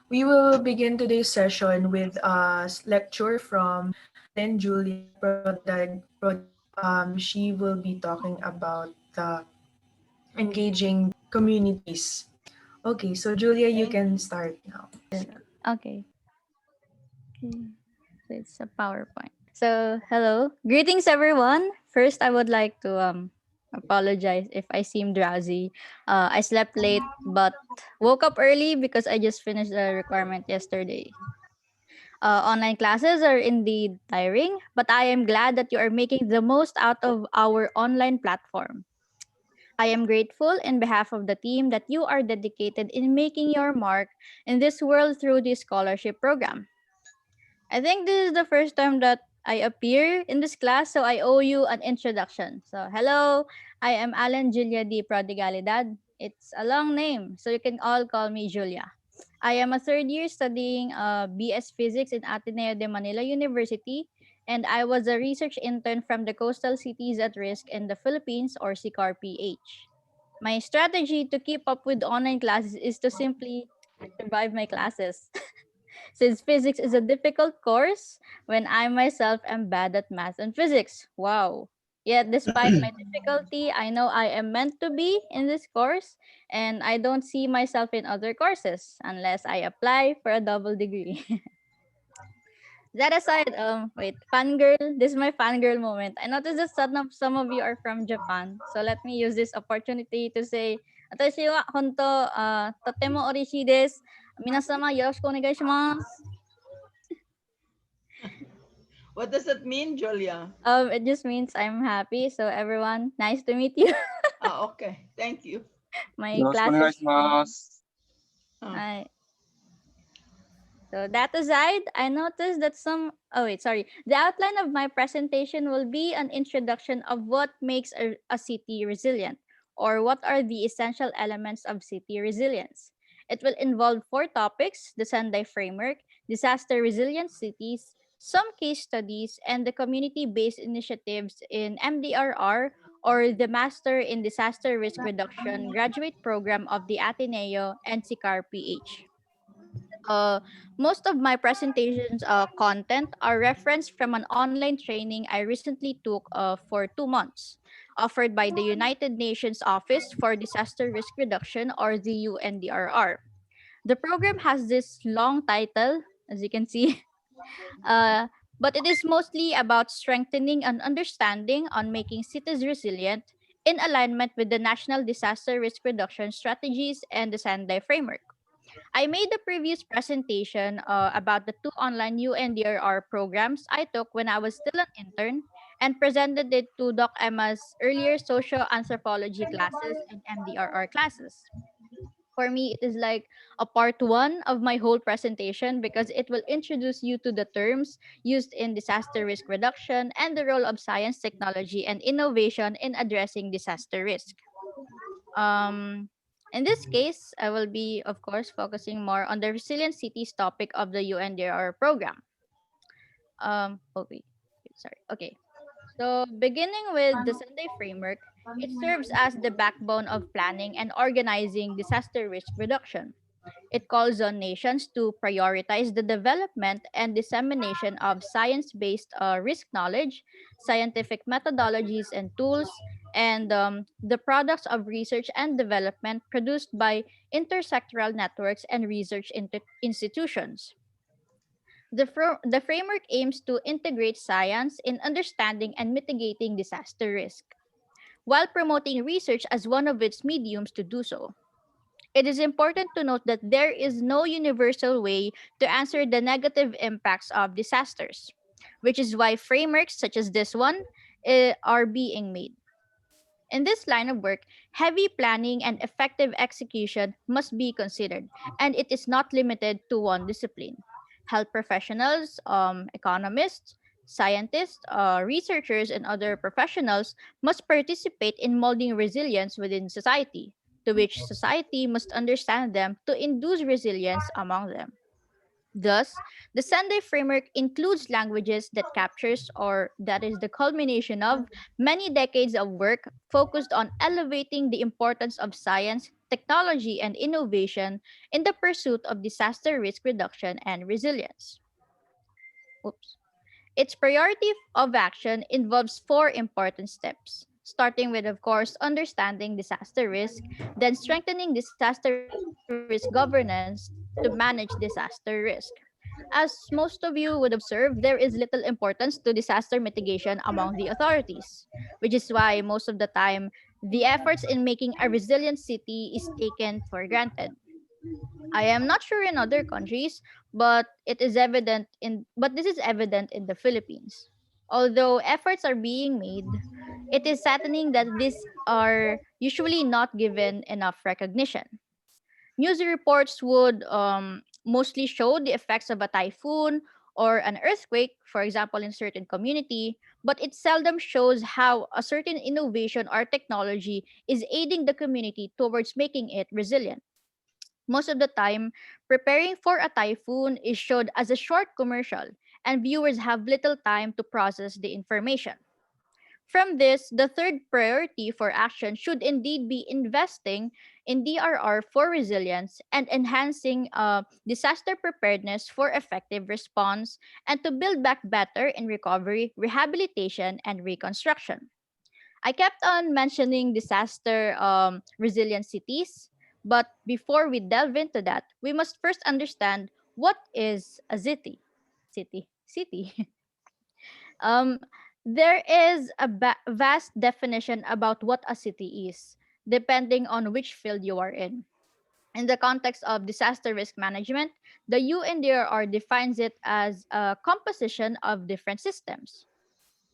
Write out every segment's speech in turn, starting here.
We will begin today's session with a lecture from Alenn Jhulia. She will be talking about the engaging communities. Okay, so Julia, you Thank can you. start now. Okay. Okay. So it's a PowerPoint. So hello, greetings everyone. First, I would like to apologize if I seem drowsy. I slept late but woke up early because I just finished the requirement yesterday. Online classes are indeed tiring, but I am glad that you are making the most out of our online platform. I am grateful in behalf of the team that you are dedicated in making your mark in this world through this scholarship program. I think this is the first time that I appear in this class, so I owe you an introduction. So, hello, I am Alenn Jhulia de Prodigalidad. It's a long name, so you can all call me Jhulia. I am a third year studying BS Physics in Ateneo de Manila University, and I was a research intern from the Coastal Cities at Risk in the Philippines, or CCARPH. My strategy to keep up with online classes is to simply survive my classes. Since physics is a difficult course when I myself am bad at math and physics. Wow. Yet, despite my difficulty, I know I am meant to be in this course, and I don't see myself in other courses unless I apply for a double degree. That aside, wait, fangirl. This is my fangirl moment. I noticed that some of you are from Japan, so let me use this opportunity to say, 私は本当、とても嬉しいです。皆様よろしくお願いします。What does that mean, Jhulia? It just means I'm happy. So everyone, nice to meet you. Okay. Thank you. My よろしくお願い classes. します。Oh. So that aside, I noticed that some. Oh wait, sorry. The outline of my presentation will be an introduction of what makes a city resilient, or what are the essential elements of city resilience. It will involve four topics: the Sendai framework, disaster resilient cities, some case studies, and the community-based initiatives in MDRR, or the Master in Disaster Risk Reduction graduate program of the Ateneo and CCARPH. Uh, Most of my presentations content are referenced from an online training I recently took for 2 months, offered by the United Nations Office for Disaster Risk Reduction, or the UNDRR. The program has this long title, as you can see, uh, but it is mostly about strengthening an understanding on making cities resilient in alignment with the National Disaster Risk Reduction Strategies and the Sendai Framework. I made a previous presentation about the two online UNDRR programs I took when I was still an intern, and presented it to Doc Emma's earlier social anthropology classes and MDRR classes. For me, it is like a part one of my whole presentation because it will introduce you to the terms used in disaster risk reduction and the role of science, technology, and innovation in addressing disaster risk. Um, in this case, I will be, of course, focusing more on the resilient cities topic of the UNDR program. Sorry. Okay. So, beginning with the Sunday framework, it serves as the backbone of planning and organizing disaster risk reduction. It calls on nations to prioritize the development and dissemination of science based risk knowledge, scientific methodologies and tools, and the products of research and development produced by intersectoral networks and research institutions. The framework aims to integrate science in understanding and mitigating disaster risk, while promoting research as one of its mediums to do so. It is important to note that there is no universal way to answer the negative impacts of disasters, which is why frameworks such as this one are being made. In this line of work, heavy planning and effective execution must be considered, and it is not limited to one discipline. Health professionals, economists, scientists, researchers, and other professionals must participate in molding resilience within society, to which society must understand them to induce resilience among them. Thus, the Sunday framework includes languages that captures, or that is the culmination of, many decades of work focused on elevating the importance of science, technology, and innovation in the pursuit of disaster risk reduction and resilience. Oops. Its priority of action involves four important steps, starting with, of course, understanding disaster risk, then strengthening disaster risk governance to manage disaster risk. As most of you would observe, there is little importance to disaster mitigation among the authorities, which is why most of the time the efforts in making a resilient city is taken for granted. I am not sure in other countries, but this is evident in the Philippines. Although efforts are being made, it is saddening that these are usually not given enough recognition. News reports would mostly show the effects of a typhoon or an earthquake, for example, in certain community, but it seldom shows how a certain innovation or technology is aiding the community towards making it resilient. Most of the time, preparing for a typhoon is showed as a short commercial, and viewers have little time to process the information. From this, the third priority for action should indeed be investing in DRR for resilience and enhancing disaster preparedness for effective response and to build back better in recovery, rehabilitation, and reconstruction. I kept on mentioning disaster resilient cities, but before we delve into that, we must first understand what is a city. City. um, there is a vast definition about what a city is, depending on which field you are in. In the context of disaster risk management, the UNDRR defines it as a composition of different systems.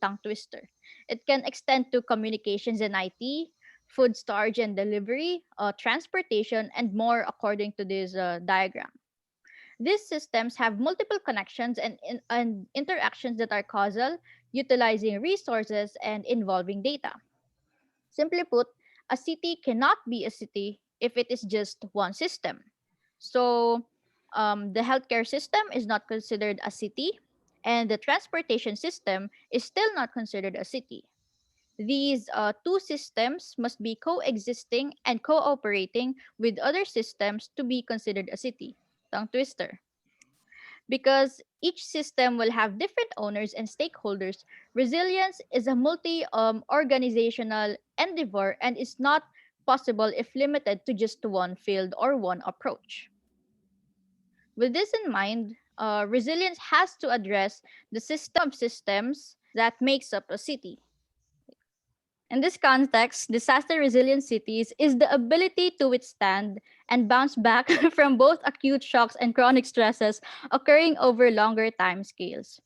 Tongue twister. It can extend to communications and IT, food storage and delivery, transportation, and more according to this diagram. These systems have multiple connections and interactions that are causal, utilizing resources and involving data. Simply put, a city cannot be a city if it is just one system. So, the healthcare system is not considered a city, and the transportation system is still not considered a city. These two systems must be coexisting and cooperating with other systems to be considered a city. Tongue twister. Because each system will have different owners and stakeholders, resilience is a multi organizational endeavor and is not possible if limited to just one field or one approach. With this in mind, resilience has to address the system of systems that makes up a city. In this context, disaster resilient cities is the ability to withstand and bounce back from both acute shocks and chronic stresses occurring over longer time scales.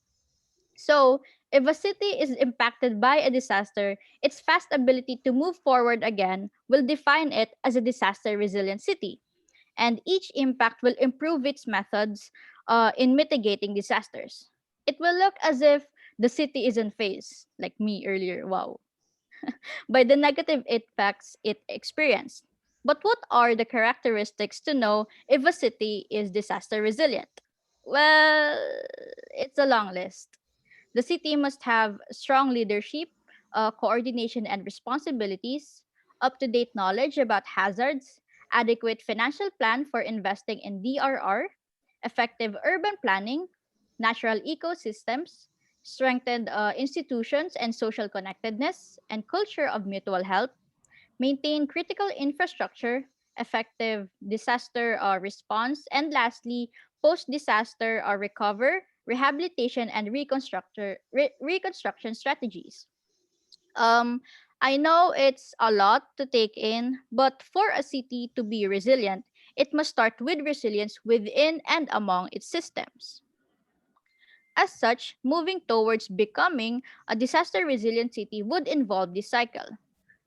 So, if a city is impacted by a disaster, its fast ability to move forward again will define it as a disaster resilient city. And each impact will improve its methods in mitigating disasters. It will look as if the city isn't phased, like me earlier. Wow, by the negative impacts it experienced. But what are the characteristics to know if a city is disaster resilient? Well, it's a long list. The city must have strong leadership, coordination and responsibilities, up to date knowledge about hazards, adequate financial plan for investing in DRR, effective urban planning, natural ecosystems, strengthened institutions and social connectedness, and culture of mutual help, maintain critical infrastructure, effective disaster response, and lastly, post disaster recover, rehabilitation, and reconstruction strategies. Um, I know it's a lot to take in, but for a city to be resilient, it must start with resilience within and among its systems. As such, moving towards becoming a disaster resilient city would involve this cycle.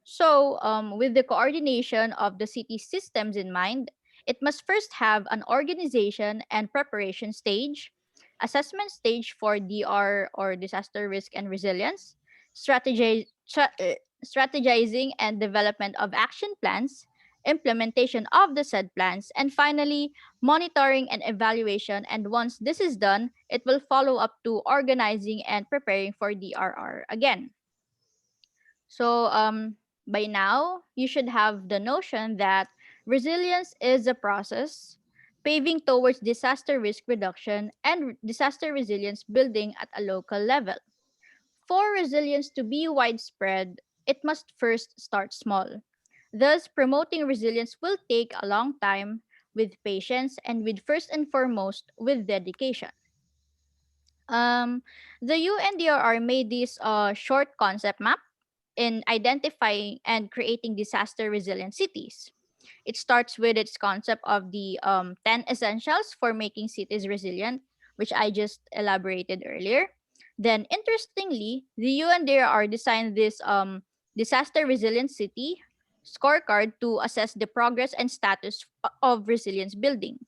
So, with the coordination of the city's systems in mind, it must first have an organization and preparation stage, assessment stage for DR or disaster risk and resilience, strategizing and development of action plans, implementation of the said plans, and finally, monitoring and evaluation. And once this is done, it will follow up to organizing and preparing for DRR again. So, by now, you should have the notion that Resilience is a process paving towards disaster risk reduction and disaster resilience building at a local level. For resilience to be widespread, it must first start small. Thus, promoting resilience will take a long time with patience and with first and foremost with dedication. Um, the UNDRR made this short concept map in identifying and creating disaster resilient cities. It starts with its concept of the 10 essentials for making cities resilient, which I just elaborated earlier. Then, interestingly, the UNDRR designed this disaster resilient city scorecard to assess the progress and status of resilience building.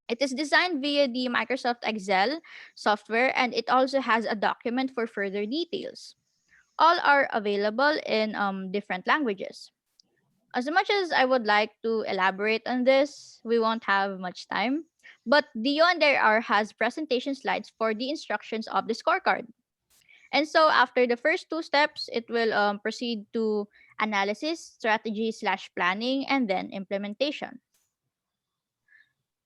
It is designed via the Microsoft Excel software, and it also has a document for further details. All are available in different languages. As much as I would like to elaborate on this, we won't have much time. But the UNDR has presentation slides for the instructions of the scorecard. And so after the first two steps, it will proceed to analysis, strategy slash planning, and then implementation.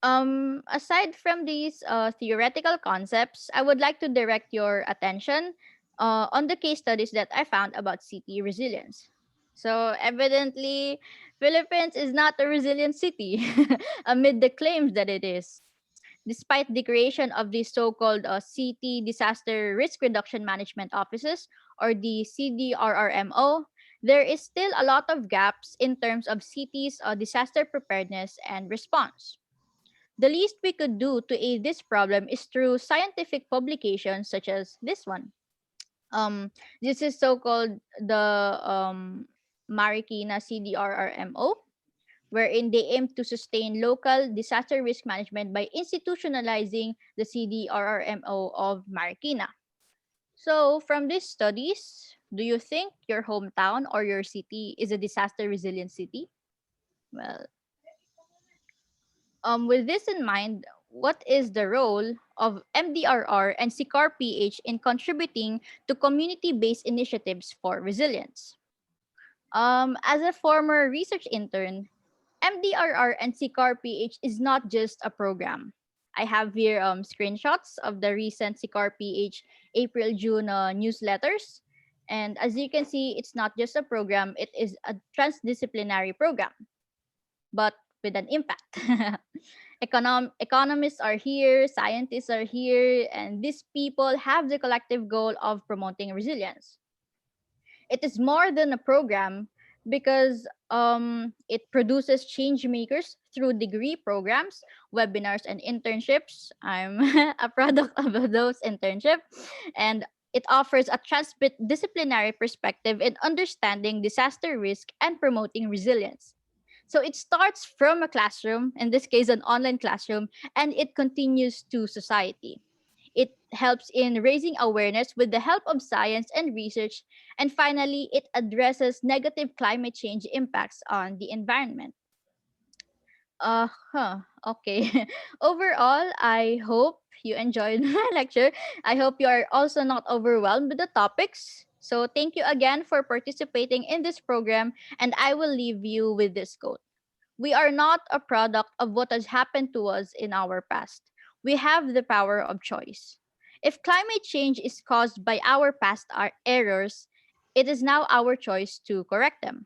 Aside from these theoretical concepts, I would like to direct your attention on the case studies that I found about city resilience. So evidently, Philippines is not a resilient city amid the claims that it is. Despite the creation of the so-called city disaster risk reduction management offices or the CDRRMO, there is still a lot of gaps in terms of cities' disaster preparedness and response. The least we could do to aid this problem is through scientific publications such as this one. Um, this is so-called the Marikina CDRRMO, wherein they aim to sustain local disaster risk management by institutionalizing the CDRRMO of Marikina. So, from these studies, do you think your hometown or your city is a disaster resilient city? Well, with this in mind, what is the role of MDRR and CCARPH in contributing to community-based initiatives for resilience? As a former research intern, MDRR and CCARPH is not just a program. I have here screenshots of the recent CCARPH April-June newsletters. And as you can see, it's not just a program, it is a transdisciplinary program, but with an impact. Economists are here, scientists are here, and these people have the collective goal of promoting resilience. It is more than a program because it produces change makers through degree programs, webinars, and internships. I'm a product of those internships. And it offers a transdisciplinary perspective in understanding disaster risk and promoting resilience. So it starts from a classroom, in this case, an online classroom, and it continues to society. It helps in raising awareness with the help of science and research. And finally, it addresses negative climate change impacts on the environment. Okay. Overall, I hope you enjoyed my lecture. I hope you are also not overwhelmed with the topics. So thank you again for participating in this program, and I will leave you with this quote. We are not a product of what has happened to us in our past. We have the power of choice. If climate change is caused by our past errors, it is now our choice to correct them.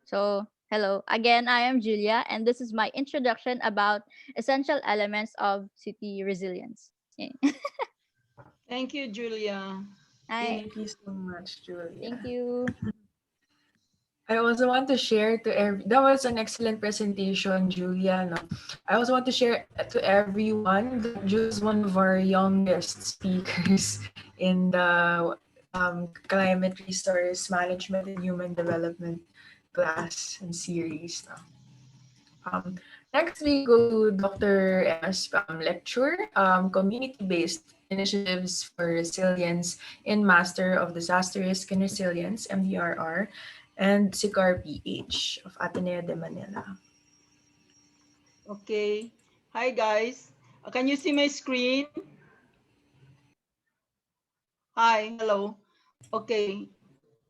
So, hello, again, I am Jhulia, and this is my introduction about essential elements of city resilience. Yeah. Thank you, Jhulia. Hi, Thank you so much, thank Julia. you. I also want to share to that was an excellent presentation, Julia. No? I also want to share to everyone that Julia is one of our youngest speakers in the climate resource management and human development class and series. No? Um, Next, we go to Dr. Emma's lecture, Community-Based Initiatives for Resilience in Master of Disaster Risk and Resilience, MDRR, and CCARPH of Ateneo de Manila. Okay. Hi, guys. Can you see my screen? Hi, hello. Okay.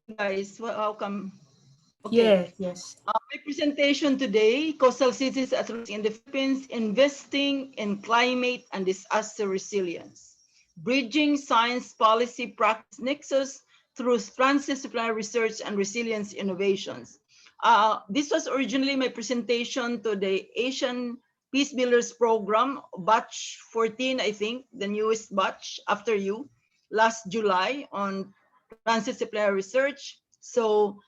Hi, guys. Welcome. Okay. Yes. My presentation today, Coastal Cities at Risk in the Philippines, Investing in Climate and Disaster Resilience, Bridging Science Policy Practice Nexus through Transdisciplinary Research and Resilience Innovations. This was originally my presentation to the Asian Peacebuilders Program, batch 14, I think, the newest batch after you, last July on transdisciplinary research. So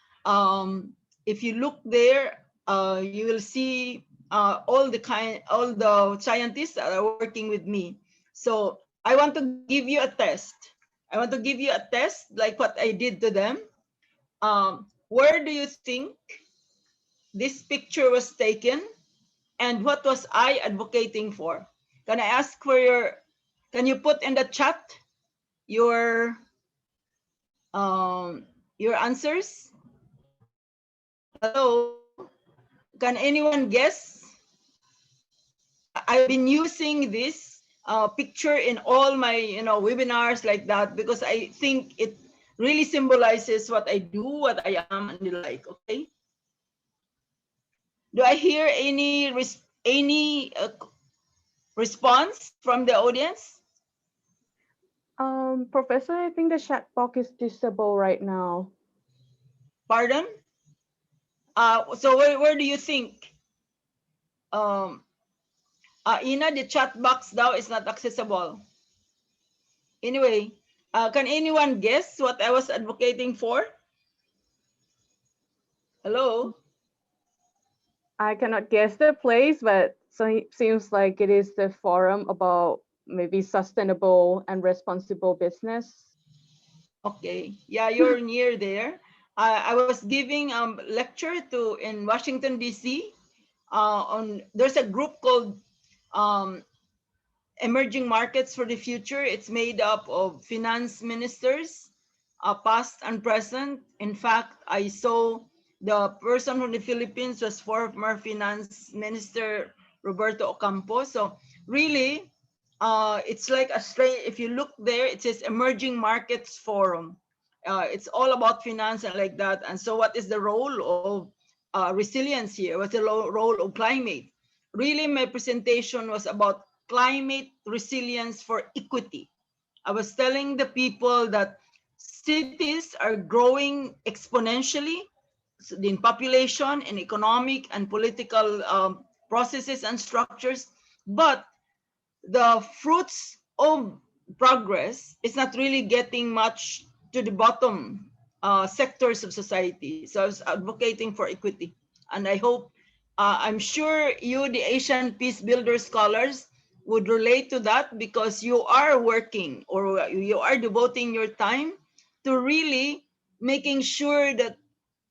if you look there, you will see all the scientists that are working with me. So I want to give you a test. I want to give you a test like what I did to them. Where do you think this picture was taken, and what was I advocating for? Can I ask for can you put in the chat your answers? Hello, can anyone guess? I've been using this picture in all my webinars like that because I think it really symbolizes what I do, what I am, and the like. Okay. Do I hear any response from the audience? Professor, I think the chat box is disabled right now. Pardon? So where do you think? Ina, the chat box now is not accessible. Anyway, can anyone guess what I was advocating for? Hello? I cannot guess the place, but it seems like it is the forum about maybe sustainable and responsible business. Okay, yeah, you're near there. I was giving a lecture in Washington, D.C. There's a group called Emerging Markets for the Future. It's made up of finance ministers, past and present. In fact, I saw the person from the Philippines was former finance minister Roberto Ocampo. So really, it's like if you look there, it says Emerging Markets Forum. It's all about finance and like that. And so what is the role of resilience here? What's the role of climate? Really, my presentation was about climate resilience for equity. I was telling the people that cities are growing exponentially in population, in economic and political processes and structures, but the fruits of progress is not really getting much to the bottom sectors of society. So I was advocating for equity. And I hope, I'm sure you, the Asian Peacebuilders Scholars, would relate to that because you are working or you are devoting your time to really making sure that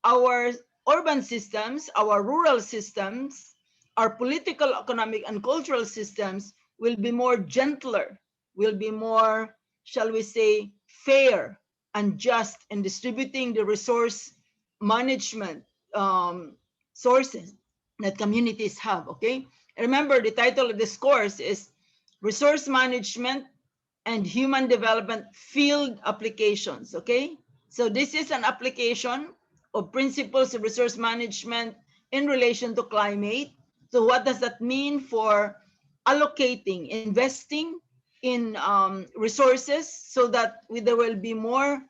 our urban systems, our rural systems, our political, economic, and cultural systems will be more gentler, will be more, shall we say, fair and just in distributing the resource management sources that communities have, okay? Remember, the title of this course is Resource Management and Human Development Field Applications, okay? So this is an application of principles of resource management in relation to climate. So what does that mean for allocating, investing in resources so that there will be more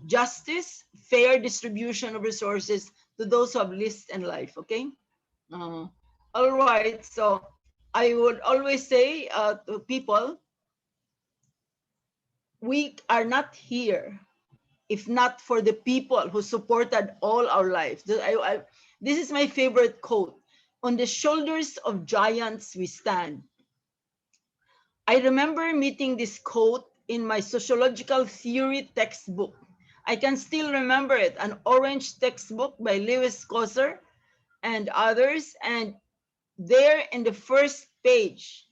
justice, fair distribution of resources to those who have least in life, okay? All right, so I would always say to people, we are not here if not for the people who supported all our lives. This is my favorite quote. On the shoulders of giants we stand. I remember meeting this quote in my sociological theory textbook. I can still remember it, an orange textbook by Lewis Coser and others. And there in the first page,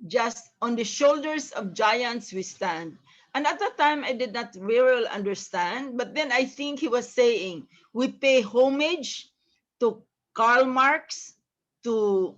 just on the shoulders of giants we stand. And at that time, I did not very well understand, but then I think he was saying, we pay homage to Karl Marx, to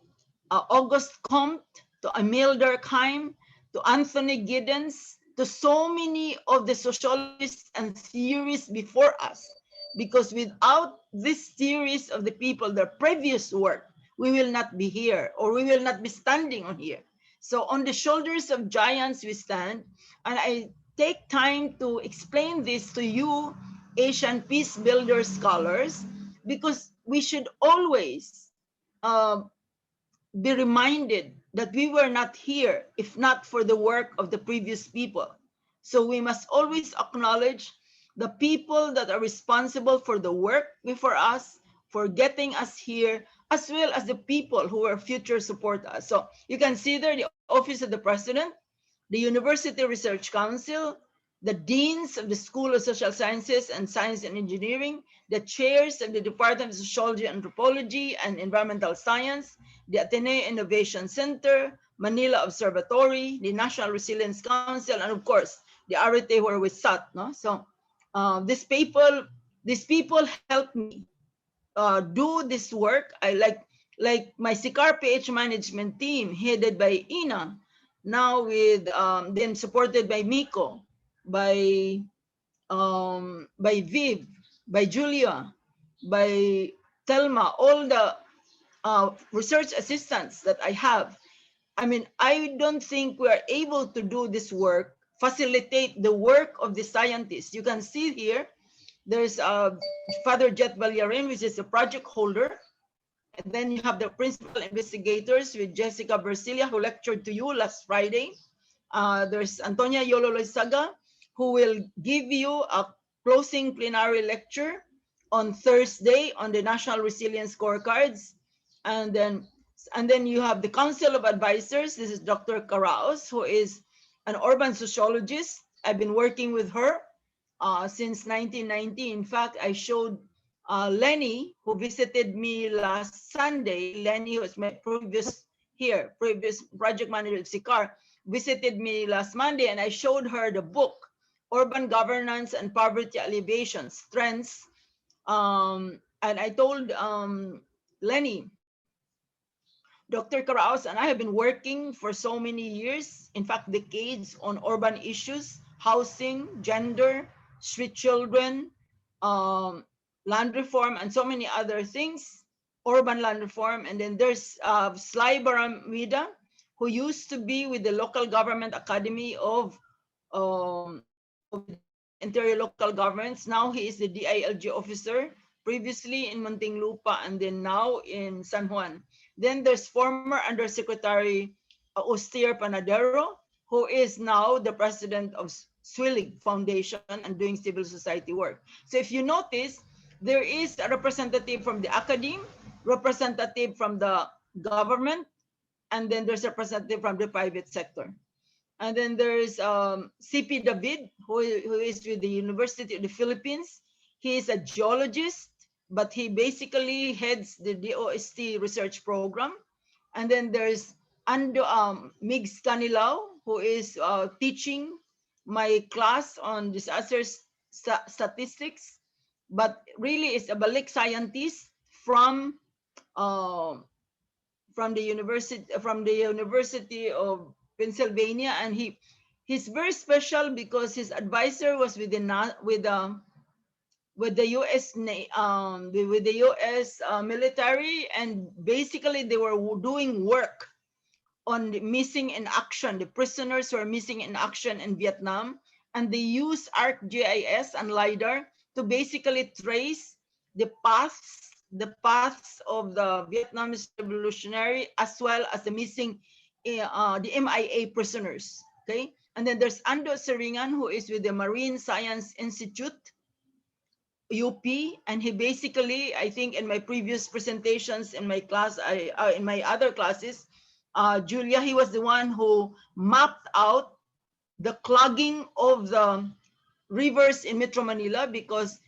Auguste Comte, to Emile Durkheim, to Anthony Giddens, to so many of the sociologists and theorists before us. because without this theories of the people, their previous work, we will not be here, or we will not be standing on here. So on the shoulders of giants we stand, and I take time to explain this to you, Asian Peacebuilders scholars, because we should always be reminded that we were not here if not for the work of the previous people. So we must always acknowledge the people that are responsible for the work before us, for getting us here, as well as the people who will future support us. So you can see there the Office of the President, the University Research Council, the deans of the School of Social Sciences and Science and Engineering, the chairs of the Department of Sociology Anthropology and Environmental Science, the Ateneo Innovation Center, Manila Observatory, the National Resilience Council, and of course, the Arete where we sat. No? So these people helped me do this work. I like my CCARPH management team headed by Ina, now with then supported by Miko, by Viv, by Jhulia, by Telma, all the research assistants that I have. I mean, I don't think we are able to do this work, facilitate the work of the scientists. You can see here, there's Father Jet Valyarin, which is a project holder. And then you have the principal investigators with Jessica Bersilia, who lectured to you last Friday. There's Antonia Yololoisaga, who will give you a closing plenary lecture on Thursday on the National Resilience Scorecards. And then you have the Council of Advisors. This is Dr. Karaos, who is an urban sociologist. I've been working with her since 1990. In fact, I showed Lenny, who visited me last Sunday. Lenny was my previous project manager at CCAR, visited me last Monday, and I showed her the book, Urban Governance and Poverty Alleviation, Strengths. And I told Lenny, Dr. Karaos and I have been working for so many years, in fact, decades, on urban issues, housing, gender, street children, land reform, and so many other things, urban land reform. And then there's Sly Baramida, who used to be with the Local Government Academy of Interior Local Governments. Now he is the DILG officer, previously in Muntinlupa, and then now in San Juan. Then there's former Undersecretary Austere Panadero, who is now the president of Swilig Foundation and doing civil society work. So if you notice, there is a representative from the academe, representative from the government, and then there's a representative from the private sector. And then there's CP David, who is with the University of the Philippines. He is a geologist, but he basically heads the DOST research program. And then there's Migs Canilao, who is teaching my class on disaster statistics, but really is a Balik scientist from the University of Pennsylvania, and he's very special because his advisor was with the U.S. Military, and basically they were doing work on the missing in action, the prisoners who are missing in action in Vietnam, and they use ArcGIS and LiDAR to basically trace the paths of the Vietnamese revolutionary, as well as the missing the MIA prisoners. Okay, and then there's Ando Seringan, who is with the Marine Science Institute, UP, and he basically, I think in my previous presentations in my class, in my other classes, Jhulia, he was the one who mapped out the clogging of the rivers in Metro Manila, because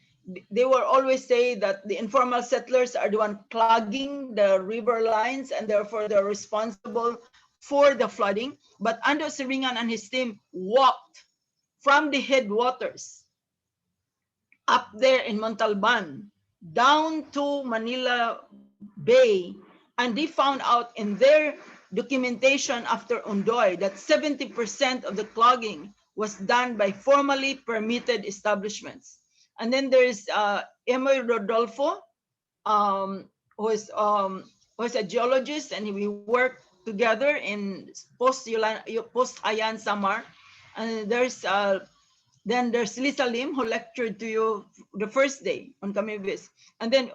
they will always say that the informal settlers are the one clogging the river lines, and therefore they're responsible for the flooding. But Ando Seringan and his team walked from the headwaters up there in Montalban down to Manila Bay, and they found out in their documentation after Undoy that 70% of the clogging was done by formally permitted establishments. And then there's Emma Rodolfo, who is a geologist, and we work together in post-Ayan Samar. And then there's Liza Lim, who lectured to you the first day on Kamibis. And then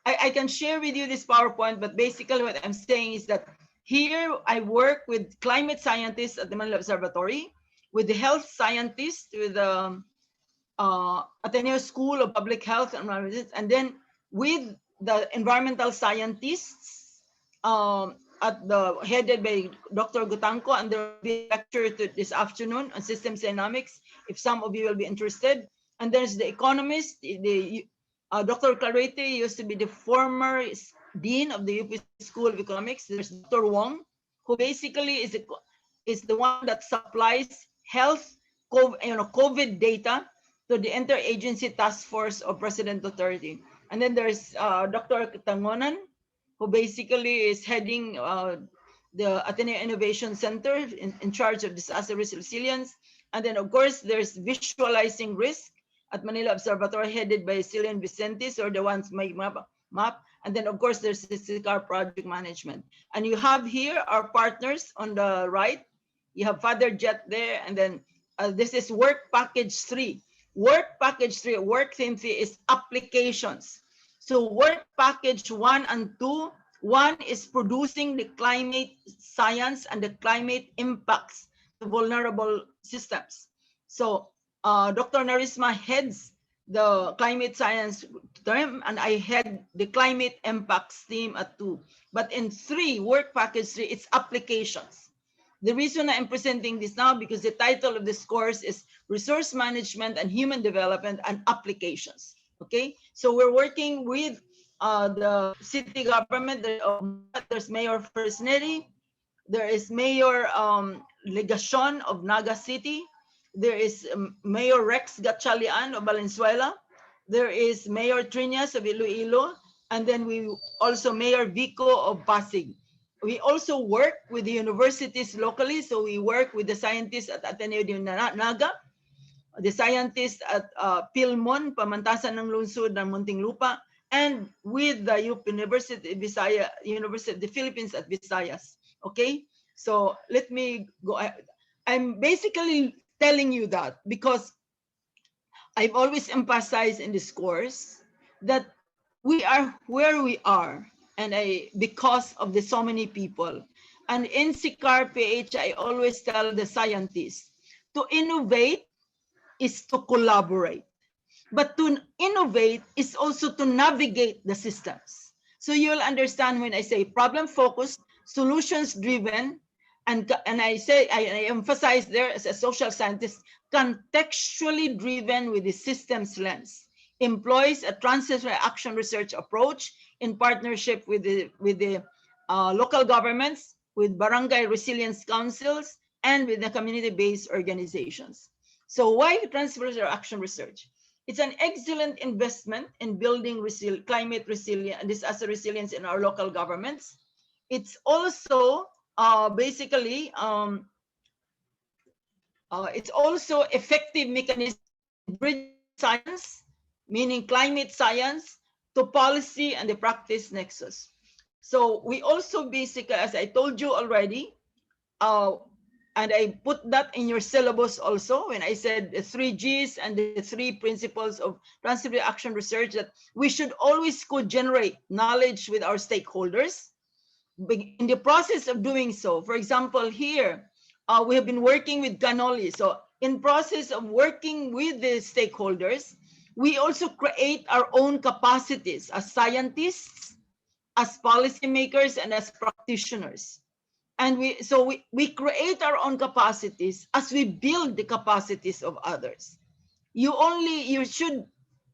I can share with you this PowerPoint, but basically what I'm saying is that here I work with climate scientists at the Manila Observatory, with the health scientists, with the Ateneo School of Public Health and then with the environmental scientists headed by Dr. Gutanco, and there will be a lecture this afternoon on systems dynamics, if some of you will be interested. And there's the economist, Dr. Clarete used to be the former dean of the UP School of Economics. There's Dr. Wong, who basically is the one that supplies health COVID data to the Interagency Task Force of President Duterte. And then there's Dr. Tangonan, who basically is heading the Ateneo Innovation Center in charge of disaster risk resilience. And then, of course, there's visualizing risk at Manila Observatory, headed by Cillian Vicentes, or the ones make map. And then, of course, there's the CCARPH project management. And you have here our partners on the right. You have Father Jet there, and then this is work package 3. Work package 3, work theme 3 is applications. So work package 1 and 2, 1 is producing the climate science and the climate impacts to vulnerable systems. So Dr. Narisma heads the climate science term, and I head the climate impacts team at 2. But in 3, work package 3, it's applications. The reason I'm presenting this now, because the title of this course is Resource Management and Human Development and Applications. Okay, so we're working with the city government. There's Mayor Fresneri, there is Mayor Legacion of Naga City, there is Mayor Rex Gatchalian of Valenzuela, there is Mayor Trinas of Iloilo, and then we also Mayor Vico of Pasig. We also work with the universities locally, so we work with the scientists at Ateneo de Naga, the scientists at Pilmon, Pamantasan ng Lungsod ng Muntinlupa, and with the University of the Philippines at Visayas. Okay, so let me go. I'm basically telling you that because I've always emphasized in this course that we are where we are, and because of the so many people. And in CCARPH, I always tell the scientists, to innovate is to collaborate. But to innovate is also to navigate the systems. So you'll understand when I say problem-focused, solutions-driven, and I emphasize there as a social scientist, contextually driven with the systems lens, employs a transdisciplinary action research approach in partnership with the local governments, with barangay resilience councils, and with the community-based organizations. So why transdisciplinary action research? It's an excellent investment in building climate resilience and disaster resilience in our local governments. It's also basically it's also effective mechanism to bridge science, meaning climate science, to policy and the practice nexus. So we also basically, as I told you already, and I put that in your syllabus also when I said the 3 Gs and the 3 principles of transdisciplinary action research, that we should always co-generate knowledge with our stakeholders. In the process of doing so, for example, here, we have been working with Canoli. So in process of working with the stakeholders, we also create our own capacities as scientists, as policymakers, and as practitioners. And we create our own capacities as we build the capacities of others. You should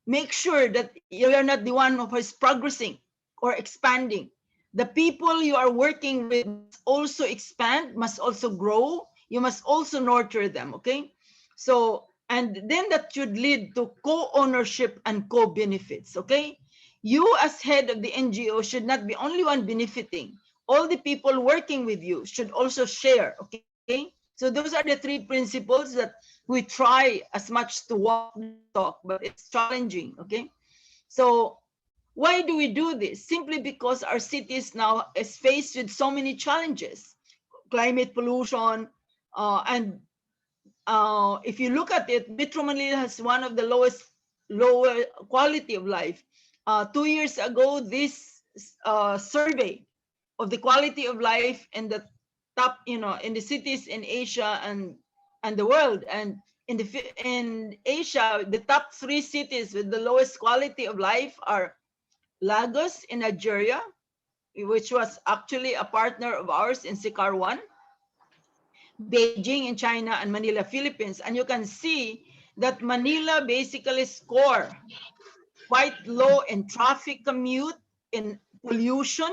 make sure that you are not the one who is progressing or expanding. The people you are working with must also expand, must also grow. You must also nurture them, okay? So, and then that should lead to co-ownership and co-benefits, okay? You as head of the NGO should not be only one benefiting. All the people working with you should also share, okay? So those are the three principles that we try as much to walk the talk, but it's challenging, okay? So why do we do this? Simply because our cities now is faced with so many challenges, climate pollution, and if you look at it, Metro Manila has one of the lower quality of life. 2 years ago, this survey of the quality of life in the top, in the cities in Asia and the world, and in Asia, the top 3 cities with the lowest quality of life are Lagos in Nigeria, which was actually a partner of ours in CCAR1, Beijing in China, and Manila, Philippines. And you can see that Manila basically score quite low in traffic commute, in pollution,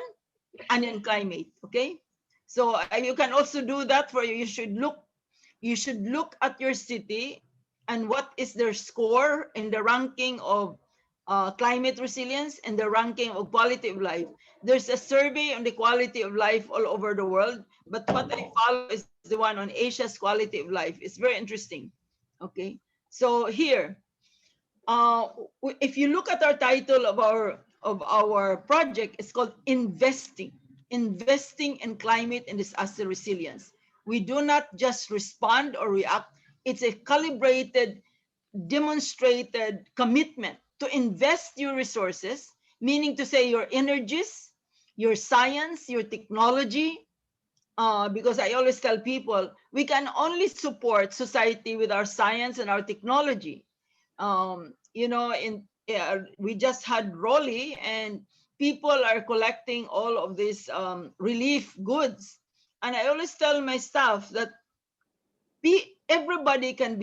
and in climate, okay? So you can also do that for you. You should look at your city and what is their score in the ranking of climate resilience and the ranking of quality of life. There's a survey on the quality of life all over the world, but what I follow is the one on Asia's quality of life. It's very interesting, okay? So here, if you look at our title of our project, it's called investing in climate and disaster resilience. We do not just respond or react. It's a calibrated, demonstrated commitment to invest your resources, meaning to say your energies, your science, your technology, because I always tell people, we can only support society with our science and our technology. We just had Raleigh, and people are collecting all of these relief goods. And I always tell my staff that everybody can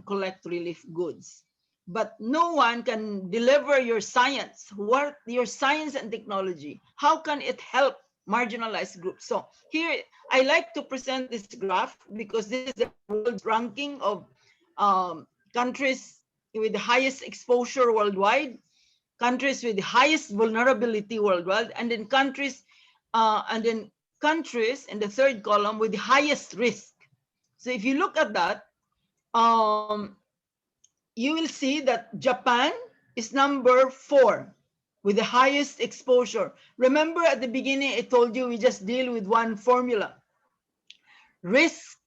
collect relief goods, but no one can deliver your science. What your science and technology? How can it help marginalized groups? So here, I like to present this graph because this is the world's ranking of countries with the highest exposure worldwide, countries with the highest vulnerability worldwide, and then countries in the third column with the highest risk. So if you look at that, you will see that Japan is number 4 with the highest exposure. Remember at the beginning, I told you we just deal with one formula. Risk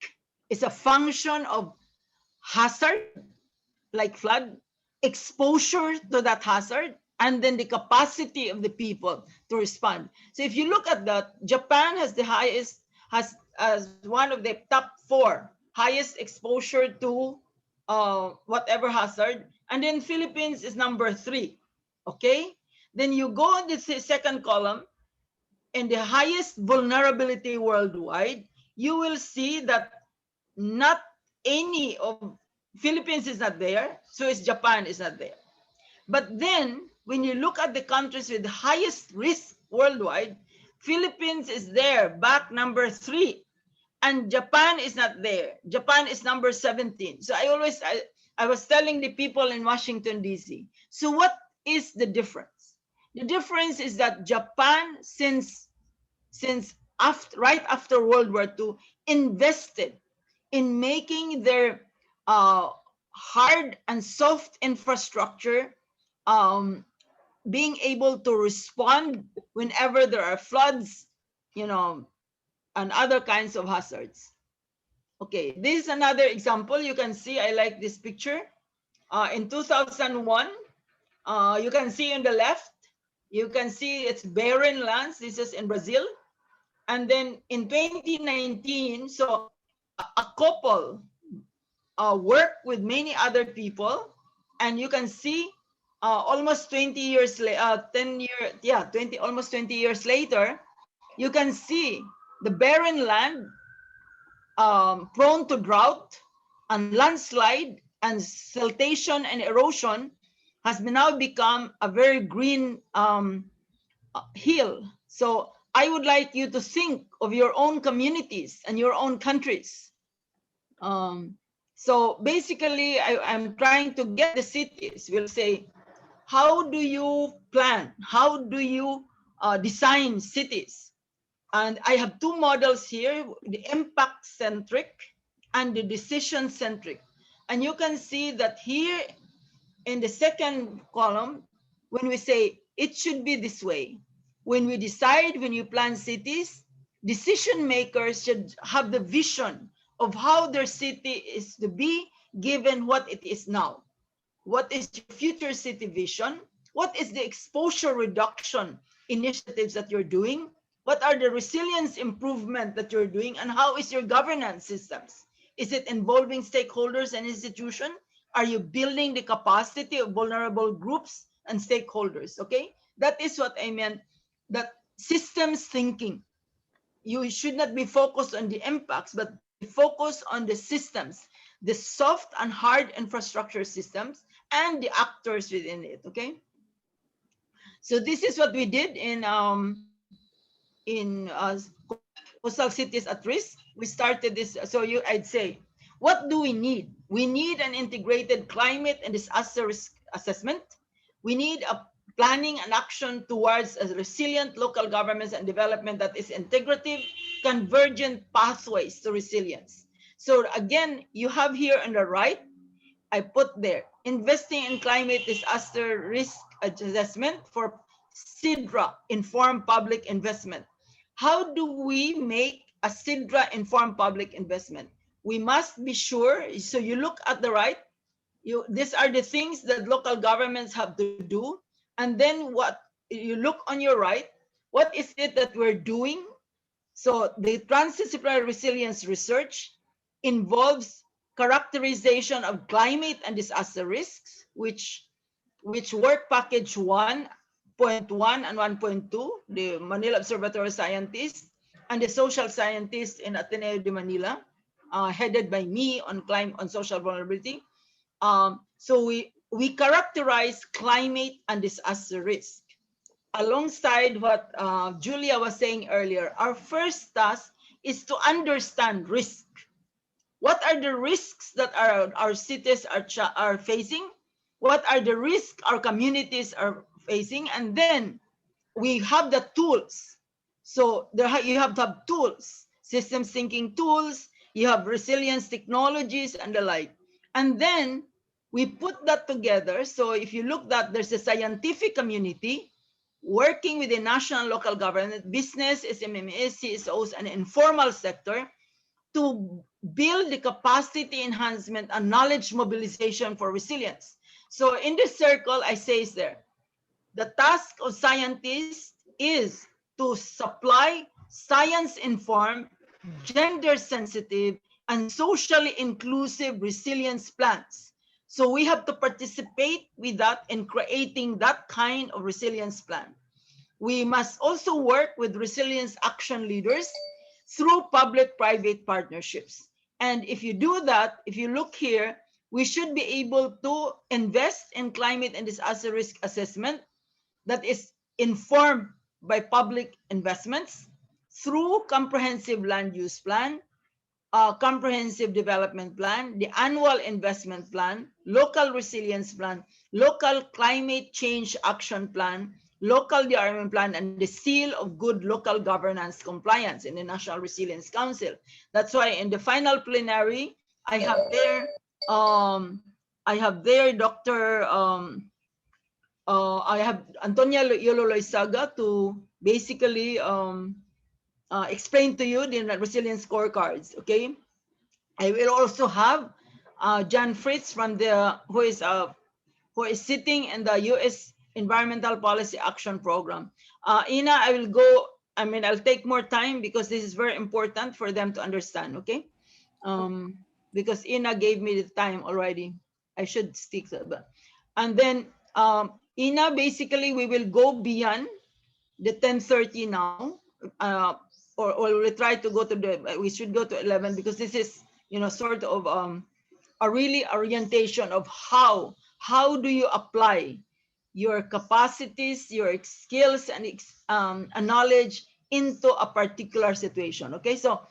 is a function of hazard, like flood, exposure to that hazard, and then the capacity of the people to respond. So if you look at that, Japan has the highest, has as one of the top 4 highest exposure to whatever hazard, and then Philippines is number 3. Okay, then you go on the second column, in the highest vulnerability worldwide, you will see that not any of Philippines is not there, so is Japan is not there. But then when you look at the countries with the highest risk worldwide, Philippines is there, back number 3, and Japan is not there. Japan is number 17. So I was telling the people in Washington, D.C., so what is the difference? The difference is that Japan, since right after World War II, invested in making their hard and soft infrastructure being able to respond whenever there are floods, and other kinds of hazards. Okay, this is another example. You can see, I like this picture. In 2001, you can see on the left, you can see it's barren lands. This is in Brazil. And then in 2019, so a couple worked with many other people, and you can see almost 20 years later, almost 20 years later, you can see the barren land prone to drought and landslide and siltation and erosion has now become a very green hill. So I would like you to think of your own communities and your own countries. So basically, I'm trying to get the cities. We'll say, how do you plan? How do you design cities? And I have two models here, the impact-centric and the decision-centric. And you can see that here in the second column, when we say it should be this way, when we decide, when you plan cities, decision makers should have the vision of how their city is to be given what it is now. What is your future city vision? What is the exposure reduction initiatives that you're doing? What are the resilience improvement that you're doing? And how is your governance systems? Is it involving stakeholders and institutions? Are you building the capacity of vulnerable groups and stakeholders? Okay, that is what I meant, that systems thinking. You should not be focused on the impacts, but be focused on the systems, the soft and hard infrastructure systems, and the actors within it. Okay, so this is what we did in coastal cities at risk. We started this. So I'd say, what do we need? We need an integrated climate and disaster risk assessment. We need a planning and action towards a resilient local governments and development that is integrative, convergent pathways to resilience. So again, you have here on the right, I put there, investing in climate disaster risk assessment for CIDRA, informed public investment. How do we make a CIDRA informed public investment? We must be sure, so you look at the right, these are the things that local governments have to do. And then what you look on your right, what is it that we're doing? So the transdisciplinary resilience research involves characterization of climate and disaster risks, which work package 1.1 and 1.2, the Manila Observatory scientists and the social scientists in Ateneo de Manila, headed by me on social vulnerability. So we characterize climate and disaster risk. Alongside what Jhulia was saying earlier, our first task is to understand risk. What are the risks that our cities are facing? What are the risks our communities are facing? And then we have the tools. So you have to have tools, systems thinking tools, you have resilience technologies and the like. And then we put that together. So if you look that there's a scientific community working with the national local government, business, SMMEs, CSOs, and informal sector to build the capacity enhancement and knowledge mobilization for resilience. So in this circle, I say there, the task of scientists is to supply science-informed, gender-sensitive, and socially inclusive resilience plans. So we have to participate with that in creating that kind of resilience plan. We must also work with resilience action leaders through public-private partnerships. And if you do that, if you look here, we should be able to invest in climate and disaster risk assessment that is informed by public investments through comprehensive land use plan, comprehensive development plan, the annual investment plan, local resilience plan, local climate change action plan, local DRM plan, and the seal of good local governance compliance in the National Resilience Council. That's why in the final plenary, I have Dr. I have Antonia Yololoysaga to basically explain to you the resilience scorecards. Okay, I will also have John Fritz from who is sitting in the U.S. Environmental Policy Action Program. Ina, I'll take more time because this is very important for them to understand. Okay, because Ina gave me the time already. I should stick to that. And then Ina, basically, we will go beyond the 10:30 now, or we'll try to go to we should go to 11 because this is, sort of a really orientation of how do you apply your capacities, your skills, and knowledge into a particular situation. Okay, so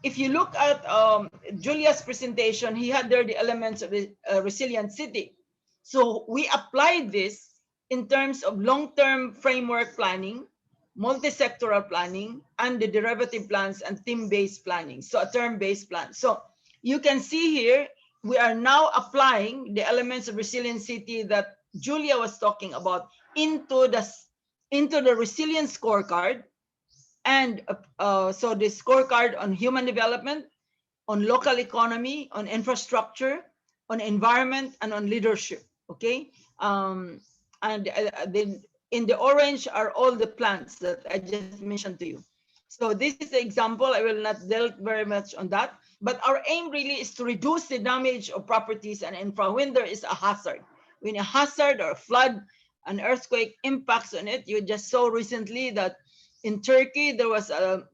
if you look at Jhulia's presentation, he had there the elements of the resilient city. So we applied this in terms of long-term framework planning, multi-sectoral planning, and the derivative plans and team-based planning, so a term-based plan. So you can see here, we are now applying the elements of resilient city that Jhulia was talking about into the resilience scorecard. And so the scorecard on human development, on local economy, on infrastructure, on environment, and on leadership. Okay, and then in the orange are all the plans that I just mentioned to you. So this is the example. I will not delve very much on that, but our aim really is to reduce the damage of properties and infra when there is a hazard. When a hazard or a flood, an earthquake impacts on it. You just saw recently that in Turkey there was a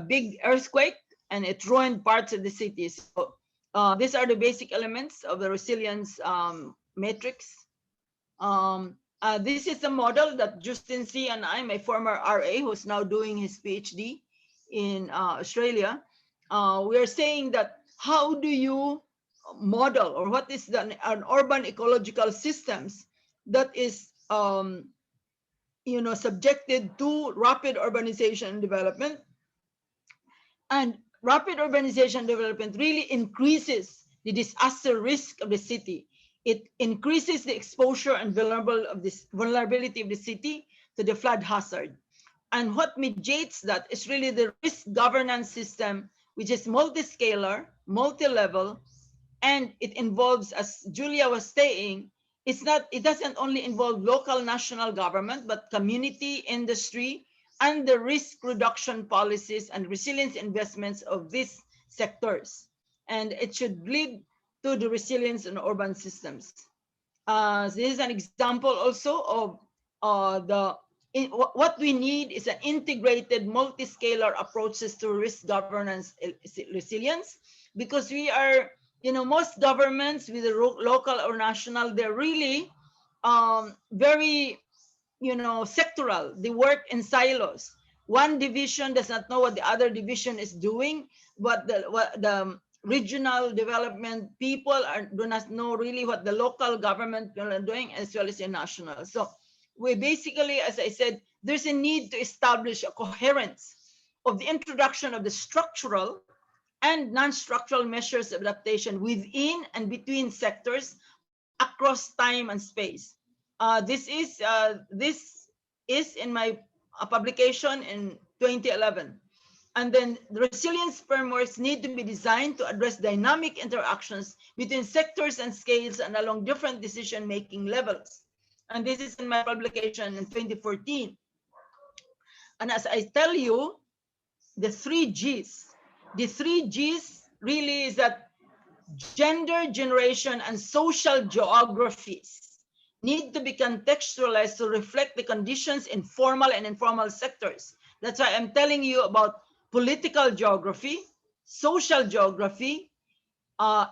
big earthquake and it ruined parts of the city. So these are the basic elements of the resilience matrix. This is a model that Justin C. and I, my former RA, who's now doing his PhD in Australia, we are saying that how do you model, or what is an urban ecological systems that is subjected to rapid urbanization and development. And rapid urbanization development really increases the disaster risk of the city. It increases the exposure and vulnerability of the city to the flood hazard. And what mediates that is really the risk governance system, which is multi-scalar, multi-level, and it involves, as Jhulia was saying, it doesn't only involve local national government, but community, industry, and the risk reduction policies and resilience investments of these sectors. And it should lead to the resilience in urban systems. This is an example also of what we need is an integrated multi-scalar approaches to risk governance resilience, because we are, most governments with the local or national, they're really very, sectoral. They work in silos. One division does not know what the other division is doing, but the regional development people do not know really what the local government are doing, as well as the national. So we basically, as I said, there's a need to establish a coherence of the introduction of the structural and non-structural measures of adaptation within and between sectors across time and space. This is in my publication in 2011. And then the resilience frameworks need to be designed to address dynamic interactions between sectors and scales and along different decision-making levels. And this is in my publication in 2014. And as I tell you, the three Gs really is that gender, generation, and social geographies need to be contextualized to reflect the conditions in formal and informal sectors. That's why I'm telling you about political geography, social geography,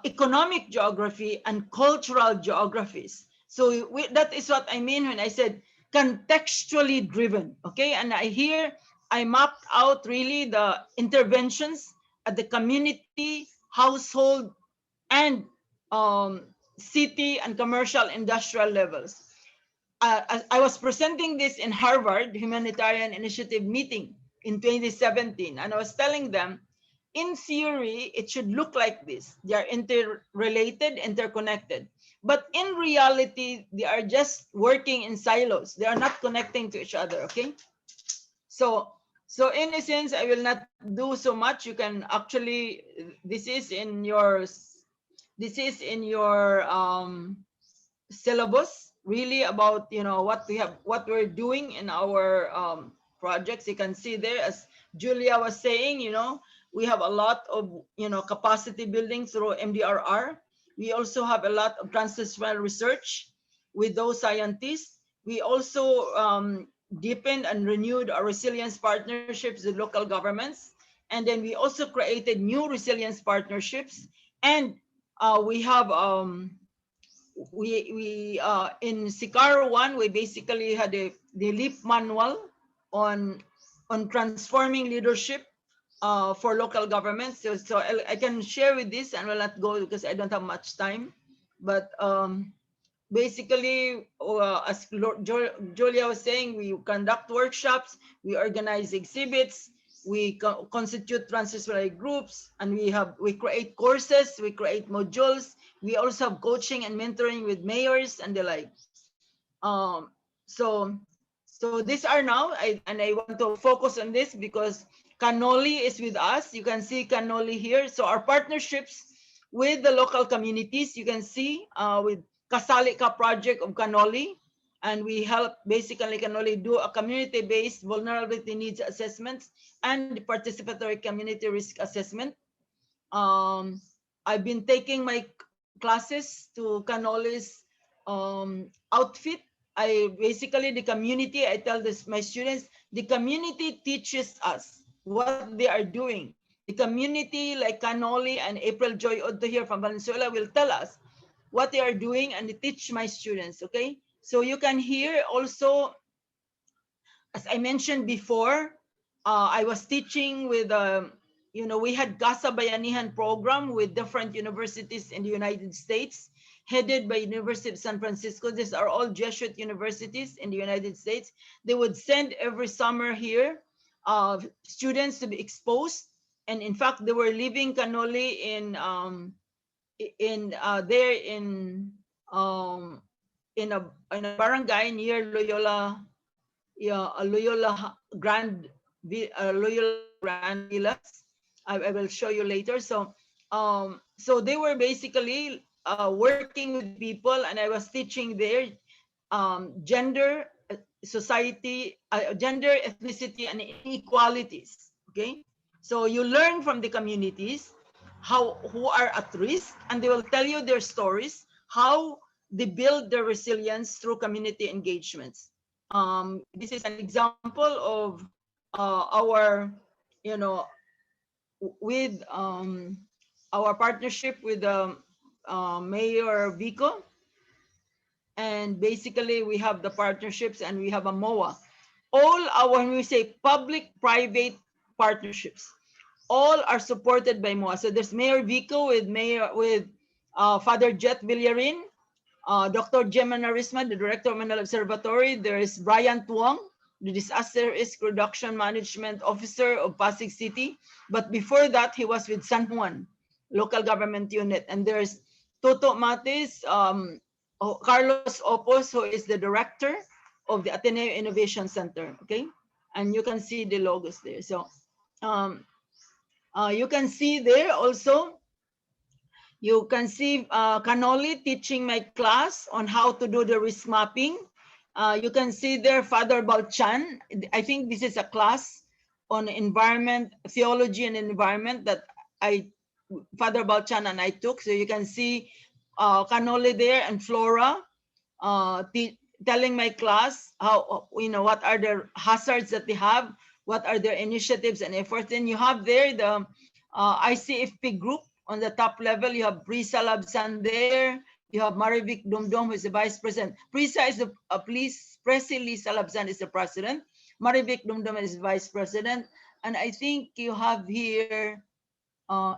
economic geography, and cultural geographies. So that is what I mean when I said contextually driven, okay? And I mapped out really the interventions at the community, household, and city and commercial industrial levels. I was presenting this in Harvard Humanitarian Initiative meeting in 2017, and I was telling them, in theory, it should look like this. They are interrelated, interconnected. But in reality, they are just working in silos. They are not connecting to each other, okay? So in a sense, I will not do so much. You can actually, this is in your syllabus, really about, what we're doing in our projects. You can see there, as Jhulia was saying, we have a lot of, capacity building through MDRR. We also have a lot of transdisciplinary research with those scientists. We also deepened and renewed our resilience partnerships with local governments. And then we also created new resilience partnerships. And we have, in CCAR 1, we basically had the LEAP manual on transforming leadership for local governments. So I can share with this, and will not go because I don't have much time. But basically, as Jhulia was saying, we conduct workshops, we organize exhibits, we constitute transdisciplinary groups, and we create courses, we create modules. We also have coaching and mentoring with mayors and the like. So these are now, and I want to focus on this because Cannoli is with us. You can see Cannoli here. So our partnerships with the local communities, you can see with Kasali Ka project of Cannoli, and we help basically Cannoli do a community-based vulnerability needs assessments and participatory community risk assessment. I've been taking my classes to Cannoli's outfit. The community, I tell this my students, the community teaches us what they are doing. The community like Cannoli and April Joy Udto here from Valenzuela will tell us what they are doing, and they teach my students, okay? So you can hear also, as I mentioned before, I was teaching with, we had Gasa Bayanihan program with different universities in the United States, headed by University of San Francisco. These are all Jesuit universities in the United States. They would send every summer here students to be exposed. And in fact, they were living Cannoli in a barangay near Loyola, Loyola Grand Villas. I will show you later. So they were basically working with people, and I was teaching there gender, society, gender, ethnicity, and inequalities. Okay, so you learn from the communities who are at risk, and they will tell you their stories, how they build their resilience through community engagements. This is an example of our, with our partnership with Mayor Vico. And basically we have the partnerships, and we have a MOA. When we say public-private partnerships, all are supported by MOA. So there's Mayor Vico with Father Jet Villarin, Dr. Gemma Narisma, the Director of Manuel Observatory. There is Brian Tuong, the Disaster Risk Reduction Management Officer of Pasig City. But before that, he was with San Juan Local Government Unit. And there's Toto Matis, Carlos Opos, who is the Director of the Ateneo Innovation Center, okay? And you can see the logos there. So you can see there also, you can see Cannoli teaching my class on how to do the risk mapping. You can see there Father Balchan. I think this is a class on environment, theology and environment that Father Balchan and I took. So you can see Cannoli there and Flora telling my class how, what are the hazards that they have, what are their initiatives and efforts. And you have there the ICFP group on the top level. You have Prisa Labsan there. You have Marivic Dumdum, who is the vice president. Prisa is the Prescy, Liza Labsan is the president. Marivic Dumdum is vice president. And I think you have here RA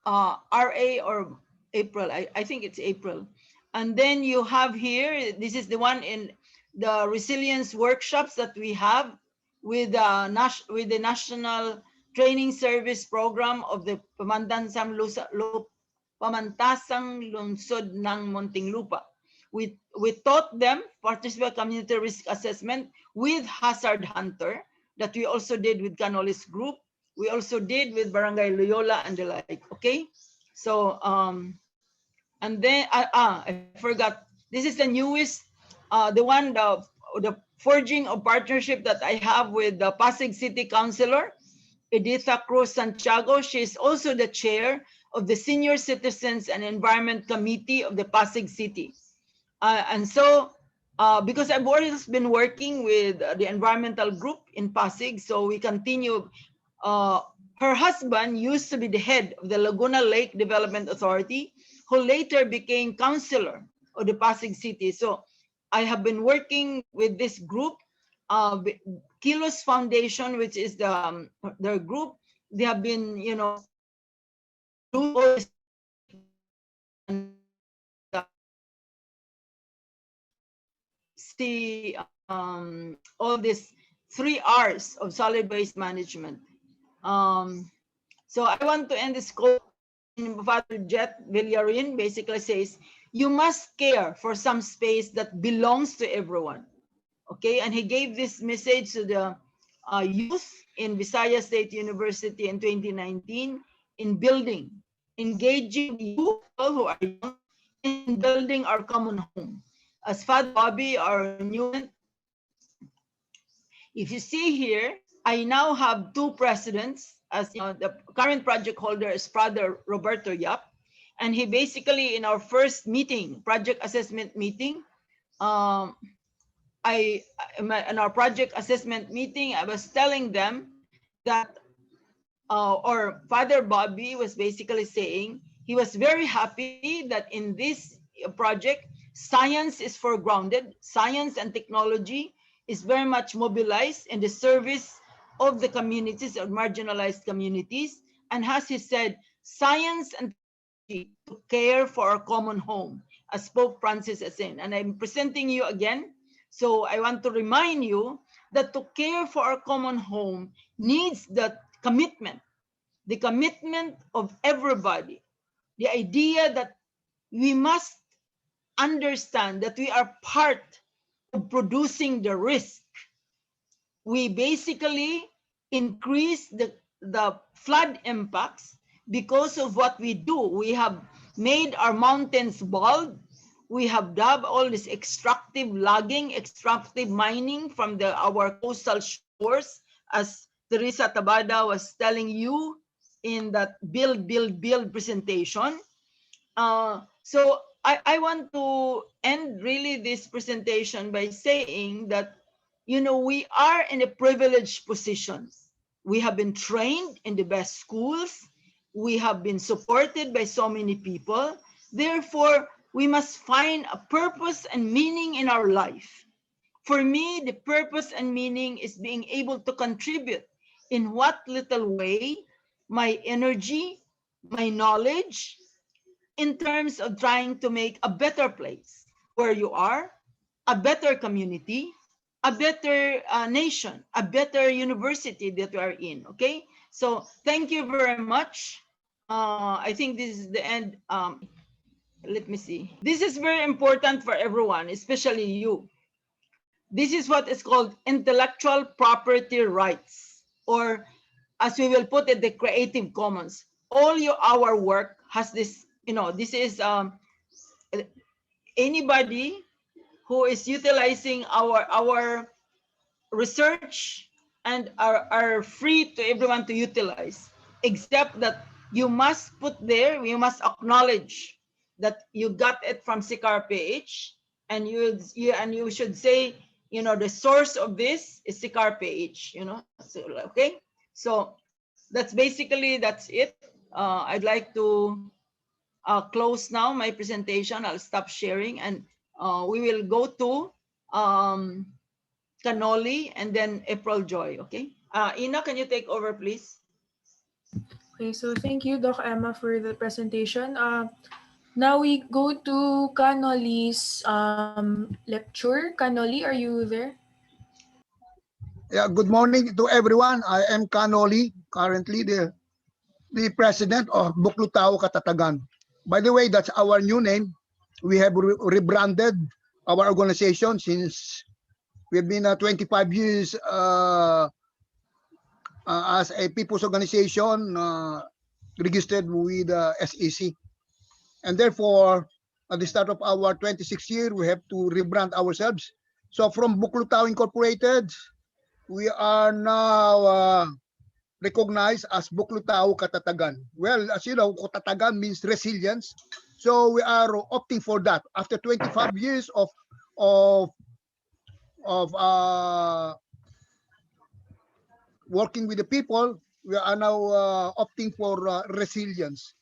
or April. I think it's April. And then you have here, this is the one in the resilience workshops that we have with the National Training Service Program of the Pamantasang Lungsod ng Muntinlupa. We taught them participate community risk assessment with Hazard Hunter that we also did with Cannoli's group. We also did with Barangay Loyola and the like, okay? So, and then, I forgot, this is the newest, the forging of partnership that I have with the Pasig City Councilor, Editha Cruz Santiago. She is also the chair of the Senior Citizens and Environment Committee of the Pasig City. And so, because I've always been working with the environmental group in Pasig, so we continue. Her husband used to be the head of the Laguna Lake Development Authority, who later became councilor of the Pasig City. So I have been working with this group, Kilos Foundation, which is their group. They have been, see all these 3 R's of solid waste management. So I want to end this quote. Father Jet Villarin basically says, you must care for some space that belongs to everyone. Okay, and he gave this message to the youth in Visayas State University in 2019 in building, engaging youth who are young in building our common home. As Father Bobby, our new, if you see here, I now have 2 presidents. As the current project holder is Father Roberto Yap, and he basically in our first meeting, project assessment meeting, in our project assessment meeting, I was telling them that, or Father Bobby was basically saying he was very happy that in this project, science is foregrounded, science and technology is very much mobilized in the service of the communities, of marginalized communities, and as he said, science and technology to care for our common home, as Pope Francis is saying. And I'm presenting you again. So I want to remind you that to care for our common home needs the commitment of everybody. The idea that we must understand that we are part of producing the risk. We basically increase the flood impacts because of what we do. We have made our mountains bald. We have done all this extractive logging, extractive mining from our coastal shores, as Teresa Tabada was telling you in that build presentation. So I want to end really this presentation by saying that, you know, we are in a privileged position. We have been trained in the best schools. We have been supported by so many people. Therefore, we must find a purpose and meaning in our life. For me, the purpose and meaning is being able to contribute in what little way my energy, my knowledge, in terms of trying to make a better place where you are, a better community, a better nation, a better university that we are in, okay? So thank you very much. I think this is the end. Let me see. This is very important for everyone, especially you. This is what is called intellectual property rights, or as we will put it, the Creative Commons. Our work has this, you know, this is anybody who is utilizing our research and are free to everyone to utilize, except that you must put there, you must acknowledge that you got it from CCARPH, and you should say, you know, the source of this is CCARPH, you know. So, okay, so that's it. I'd like to close now my presentation. I'll stop sharing, and we will go to Canoli and then April Joy, okay? Ina, can you take over, please? Okay, so thank you, Doc Emma, for the presentation. Now we go to Canoli's lecture. Canoli, are you there? Yeah, good morning to everyone. I am Canoli, currently the president of Buklod Katatagan. By the way, that's our new name. We have rebranded our organization since we've been 25 years as a people's organization registered with SEC. And therefore, at the start of our 26th year, we have to rebrand ourselves. So from Buklod Incorporated, we are now recognized as Buklod Katatagan. Well, as you know, Katatagan means resilience. So we are opting for that. After 25 years of working with the people, we are now opting for resilience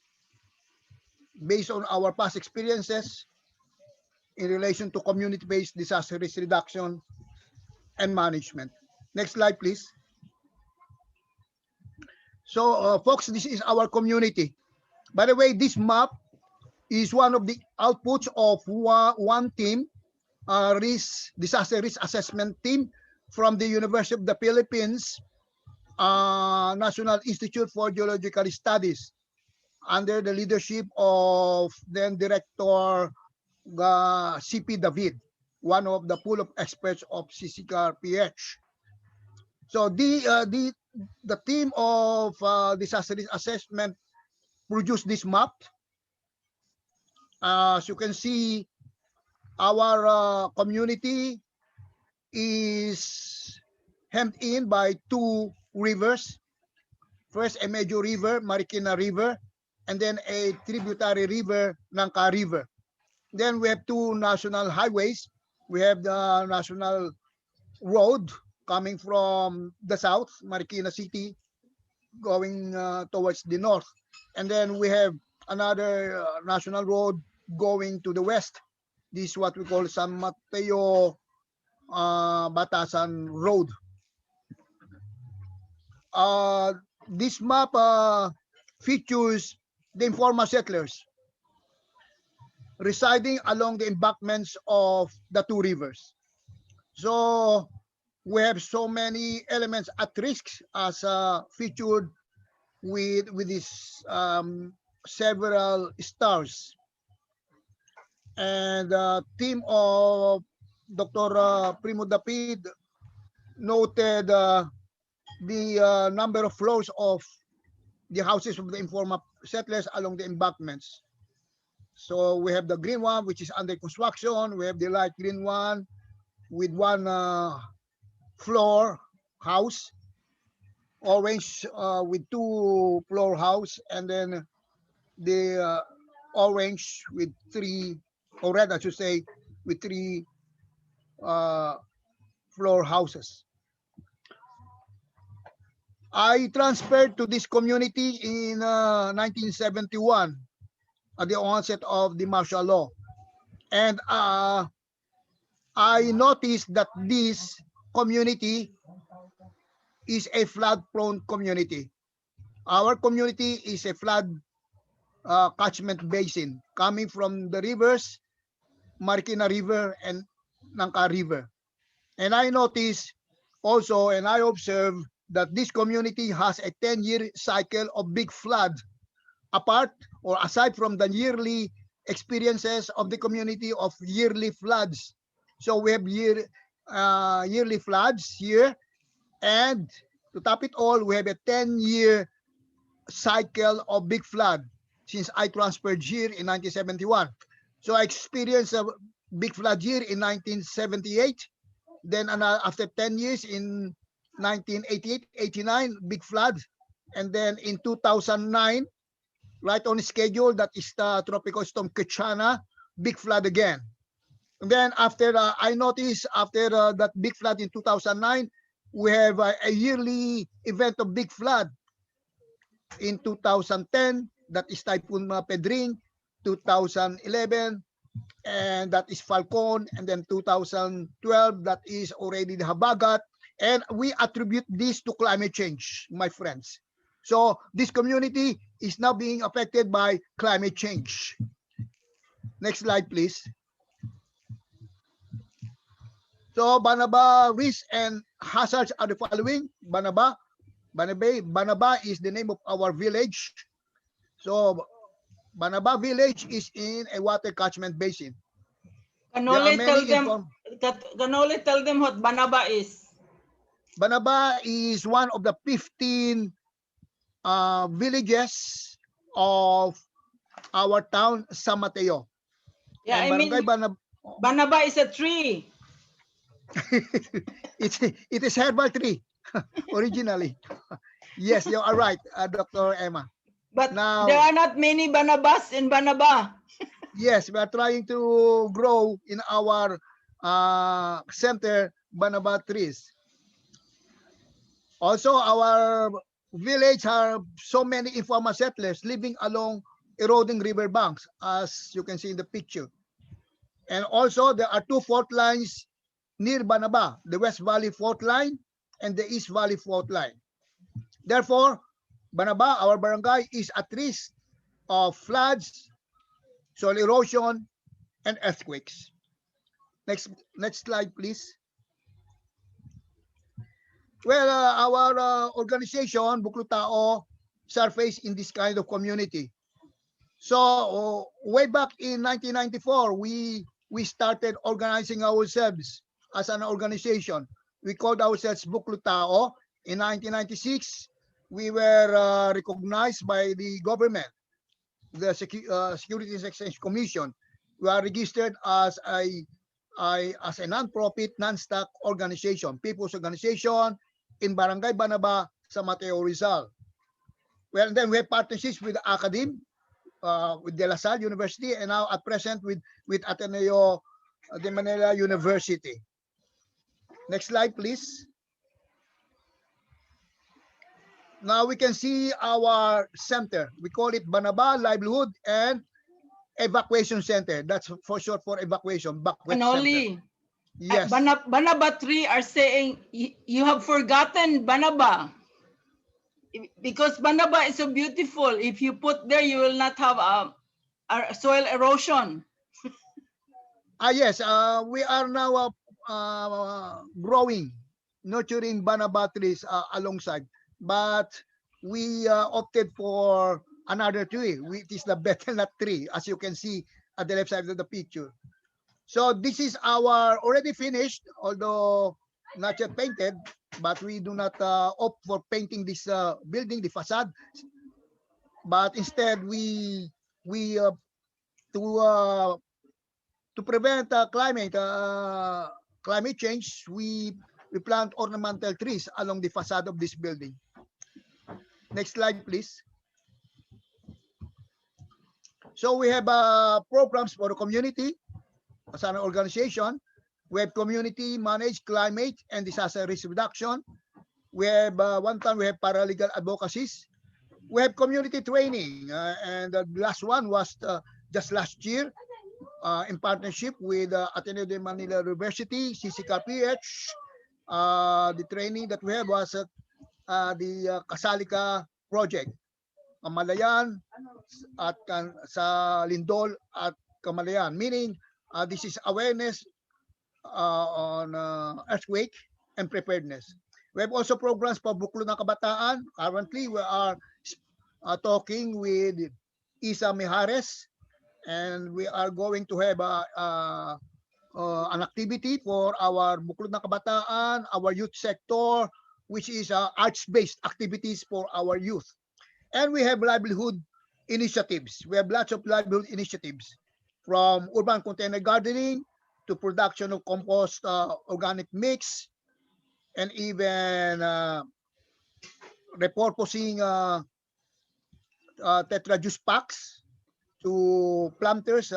based on our past experiences in relation to community-based disaster risk reduction and management. Next slide, please. So, folks, this is our community. By the way, this map is one of the outputs of one team disaster risk assessment team from the University of the Philippines, National Institute for Geological Studies, under the leadership of then Director CP David, one of the pool of experts of CCARPH. So the team of disaster risk assessment produced this map. As you can see, our community is hemmed in by two rivers. First, a major river, Marikina River, and then a tributary river, Nangka River. Then we have two national highways. We have the national road coming from the south, Marikina City, going towards the north. And then we have another national road going to the west. This is what we call San Mateo Batasan Road. This map features the informal settlers residing along the embankments of the two rivers. So we have so many elements at risk as featured with these several stars. And the team of Dr. Primo Dapid noted the number of floors of the houses of the informal settlers along the embankments. So we have the green one, which is under construction. We have the light green one with one floor house, orange with two floor house, and then the orange with three, or red I should say, with three floor houses. I transferred to this community in 1971 at the onset of the martial law. And I noticed that this community is a flood-prone community. Our community is a flood catchment basin coming from the rivers, Marikina River and Nangka River. And I noticed also, and I observed that this community has a 10-year cycle of big flood, apart or aside from the yearly experiences of the community of yearly floods. So we have yearly floods here, and to top it all, we have a 10-year cycle of big flood since I transferred here in 1971. So I experienced a big flood here in 1978. Then after 10 years in 1988, 89, big flood. And then in 2009, right on schedule, that is the tropical storm Kachana, big flood again. And then after, I noticed after that big flood in 2009, we have a yearly event of big flood. In 2010, that is Typhoon Pedring, 2011, and that is Falcon, and then 2012, that is already the Habagat, and we attribute this to climate change, my friends. So this community is now being affected by climate change. Next slide, please. So Banaba risks and hazards are the following. Banaba is the name of our village. So Banaba village is in a water catchment basin. Can only tell them what Banaba is. Banaba is one of the 15 villages of our town, San Mateo. Yeah, and I mean, Banaba is a tree. It is herbal tree originally. Yes, you are right, Dr. Emma. But now, there are not many Banabas in Banaba. Yes, we are trying to grow in our center Banaba trees. Also, our village have so many informal settlers living along eroding river banks, as you can see in the picture. And also, there are two fault lines near Banaba, the West Valley Fault Line and the East Valley Fault Line. Therefore, Banaba, our barangay, is at risk of floods, soil erosion, and earthquakes. Next slide, please. Well, our organization, Buklod Tao, surfaced in this kind of community. So way back in 1994, we started organizing ourselves as an organization. We called ourselves Buklod Tao. In 1996, we were recognized by the government, the Securities and Exchange Commission. We are registered as a non-profit, non-stock organization, people's organization in Barangay Banaba, sa Mateo Rizal. Well, then we have partnerships with the academe, with De La Salle University, and now at present with Ateneo de Manila University. Next slide, please. Now we can see our center. We call it Banaba Livelihood and Evacuation Center. That's for short for evacuation. And only, yes. Banaba 3 are saying you have forgotten Banaba. Because Banaba is so beautiful. If you put there, you will not have a soil erosion. Yes, we are now growing, nurturing Banaba trees alongside. But we opted for another tree, which is the betel-nut tree, as you can see at the left side of the picture. So this is our already finished, although not yet painted, but we do not opt for painting this building, the facade. But instead, we to prevent climate change, we plant ornamental trees along the facade of this building. Next slide, please. So we have programs for the community as an organization. We have community managed climate and disaster risk reduction. We have one time we have paralegal advocacies. We have community training, and the last one was just last year in partnership with Ateneo de Manila University, CCARPH. The training that we have was the Kasalika project, Kamalayan at sa Lindol at Kamalayan, meaning this is awareness on earthquake and preparedness. We have also programs for Buklod ng Kabataan. Currently, we are talking with Isa Mijares, and we are going to have an activity for our Buklod ng Kabataan, our youth sector, which is arts-based activities for our youth. And we have livelihood initiatives. We have lots of livelihood initiatives, from urban container gardening to production of compost organic mix, and even repurposing tetra juice packs to planters,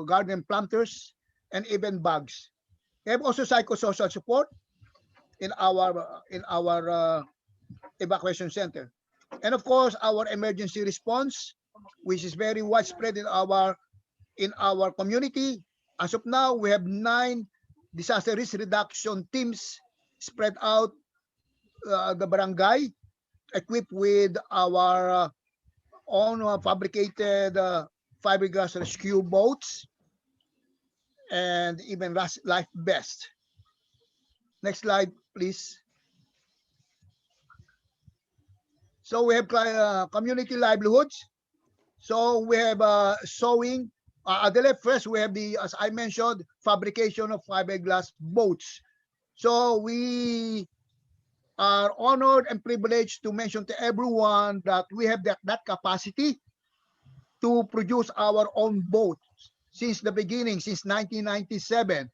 garden planters, and even bags. We have also psychosocial support in our evacuation center, and of course our emergency response, which is very widespread in our community. As of now, we have 9 disaster risk reduction teams spread out the barangay, equipped with our own fabricated fiberglass rescue boats and even life vest. Next slide, please. So we have community livelihoods. So we have sewing. At the left first, we have the, as I mentioned, fabrication of fiberglass boats. So we are honored and privileged to mention to everyone that we have that capacity to produce our own boats since the beginning, since 1997.